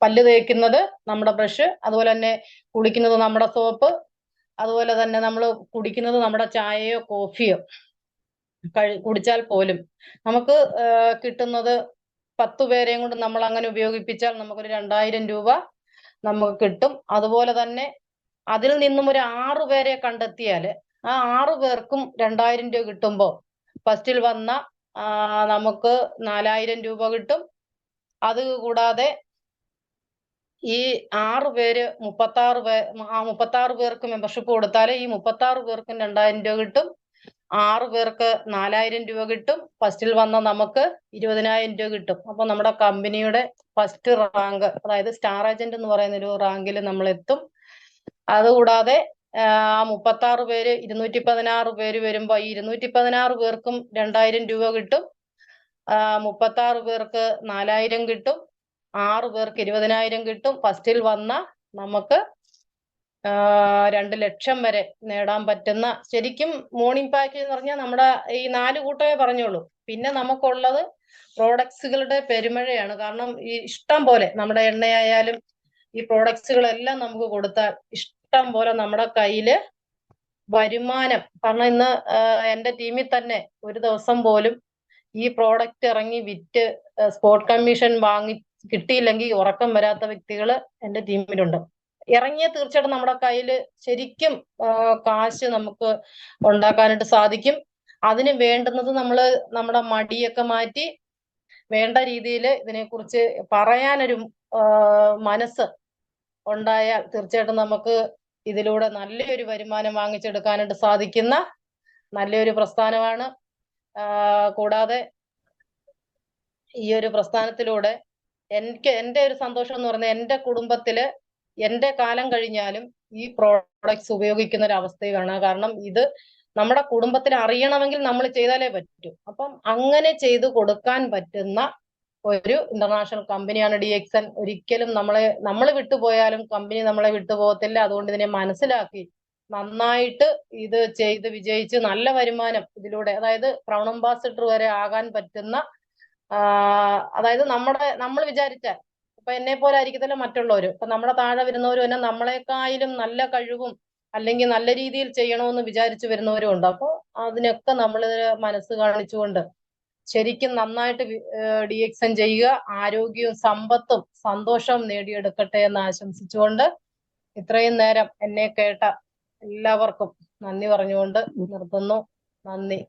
പല്ല് തേക്കുന്നത് നമ്മുടെ ബ്രഷ്, അതുപോലെ തന്നെ കുളിക്കുന്നത് നമ്മുടെ സോപ്പ്, അതുപോലെ തന്നെ നമ്മൾ കുടിക്കുന്നത് നമ്മുടെ ചായയോ കോഫിയോ കുടിച്ചാൽ പോലും നമുക്ക് കിട്ടുന്നത് 10 പേരെയും കൊണ്ട് നമ്മൾ അങ്ങനെ ഉപയോഗിപ്പിച്ചാൽ നമുക്കൊരു 2000 രൂപ നമുക്ക് കിട്ടും. അതുപോലെ തന്നെ അതിൽ നിന്നും ഒരു 6 പേരെ കണ്ടെത്തിയാൽ ആ 6 പേർക്കും 2000 രൂപ കിട്ടുമ്പോൾ ഫസ്റ്റിൽ വന്ന നമുക്ക് 4000 രൂപ കിട്ടും. അത് കൂടാതെ ഈ 6 പേര് 36 പേർക്ക് മെമ്പർഷിപ്പ് കൊടുത്താൽ ഈ 36 പേർക്കും 2000 രൂപ കിട്ടും. 6 പേർക്ക് 4000 രൂപ കിട്ടും. ഫസ്റ്റിൽ വന്ന നമുക്ക് 20000 രൂപ കിട്ടും. അപ്പൊ നമ്മുടെ കമ്പനിയുടെ ഫസ്റ്റ് റാങ്ക്, അതായത് സ്റ്റാർ ഏജന്റ് എന്ന് പറയുന്ന ഒരു റാങ്കിൽ നമ്മൾ എത്തും. അതുകൂടാതെ 36 പേര് 216 പേര് വരുമ്പോ ഈ 216 പേർക്കും 2000 രൂപ കിട്ടും. 36 പേർക്ക് 4000 കിട്ടും. 6 പേർക്ക് 20000 കിട്ടും. ഫസ്റ്റിൽ വന്ന നമുക്ക് 2 ലക്ഷം വരെ നേടാൻ പറ്റുന്ന, ശരിക്കും മോർണിംഗ് പാക്കേജ് എന്ന് പറഞ്ഞാൽ നമ്മുടെ ഈ 4 കൂട്ടമേ പറഞ്ഞോളൂ. പിന്നെ നമുക്കുള്ളത് പ്രോഡക്ട്സുകളുടെ പെരുമഴയാണ്. കാരണം ഈ ഇഷ്ടം പോലെ നമ്മുടെ എണ്ണയായാലും ഈ പ്രോഡക്ട്സുകളെല്ലാം നമുക്ക് കൊടുത്താൽ ഇഷ്ടം പോലെ നമ്മുടെ കയ്യില് വരുമാനം. കാരണം ഇന്ന് എന്റെ ടീമിൽ തന്നെ ഒരു ദിവസം പോലും ഈ പ്രോഡക്റ്റ് ഇറങ്ങി വിറ്റ് സ്പോട്ട് കമ്മീഷൻ വാങ്ങി കിട്ടിയില്ലെങ്കിൽ ഉറക്കം വരാത്ത വ്യക്തികൾ എന്റെ ടീമിലുണ്ട്. ഇറങ്ങിയ തീർച്ചയായിട്ടും നമ്മുടെ കയ്യില് ശരിക്കും കാശ് നമുക്ക് ഉണ്ടാക്കാനായിട്ട് സാധിക്കും. അതിന് വേണ്ടുന്നത് നമ്മുടെ മടിയൊക്കെ മാറ്റി വേണ്ട രീതിയിൽ ഇതിനെക്കുറിച്ച് പറയാനൊരു മനസ്സ് ഉണ്ടായാൽ തീർച്ചയായിട്ടും നമുക്ക് ഇതിലൂടെ നല്ലൊരു വരുമാനം വാങ്ങിച്ചെടുക്കാനായിട്ട് സാധിക്കുന്ന നല്ലൊരു പ്രസ്ഥാനമാണ്. കൂടാതെ ഈ ഒരു പ്രസ്ഥാനത്തിലൂടെ എന്റെ ഒരു സന്തോഷം എന്ന് പറഞ്ഞാൽ എന്റെ കുടുംബത്തില് എന്റെ കാലം കഴിഞ്ഞാലും ഈ പ്രോഡക്ട്സ് ഉപയോഗിക്കുന്ന ഒരു അവസ്ഥയാണ്. കാരണം ഇത് നമ്മുടെ കുടുംബത്തിൽ അറിയണമെങ്കിൽ നമ്മൾ ചെയ്താലേ പറ്റൂ. അപ്പം അങ്ങനെ ചെയ്തു കൊടുക്കാൻ പറ്റുന്ന ഒരു ഇന്റർനാഷണൽ കമ്പനിയാണ് DXN. ഒരിക്കലും നമ്മൾ വിട്ടുപോയാലും കമ്പനി നമ്മളെ വിട്ടുപോകത്തില്ല. അതുകൊണ്ട് ഇതിനെ മനസ്സിലാക്കി നന്നായിട്ട് ഇത് ചെയ്ത് വിജയിച്ച് നല്ല വരുമാനം ഇതിലൂടെ, അതായത് ക്രൗൺ അംബാസിഡർ വരെ ആകാൻ പറ്റുന്ന, അതായത് നമ്മൾ വിചാരിച്ചാൽ ഇപ്പൊ എന്നെ പോലെ ആയിരിക്കത്തില്ല മറ്റുള്ളവര്. ഇപ്പൊ നമ്മുടെ താഴെ വരുന്നവര് തന്നെ നമ്മളെക്കായാലും നല്ല കഴിവും അല്ലെങ്കിൽ നല്ല രീതിയിൽ ചെയ്യണമെന്ന് വിചാരിച്ചു വരുന്നവരും ഉണ്ട്. അപ്പൊ അതിനൊക്കെ നമ്മൾ മനസ്സ് കാണിച്ചുകൊണ്ട് ശരിക്കും നന്നായിട്ട് DXN ചെയ്യുക. ആരോഗ്യവും സമ്പത്തും സന്തോഷവും നേടിയെടുക്കട്ടെ എന്ന് ആശംസിച്ചുകൊണ്ട് ഇത്രയും നേരം എന്നെ കേട്ട എല്ലാവർക്കും നന്ദി പറഞ്ഞുകൊണ്ട് നിർത്തുന്നു. നന്ദി.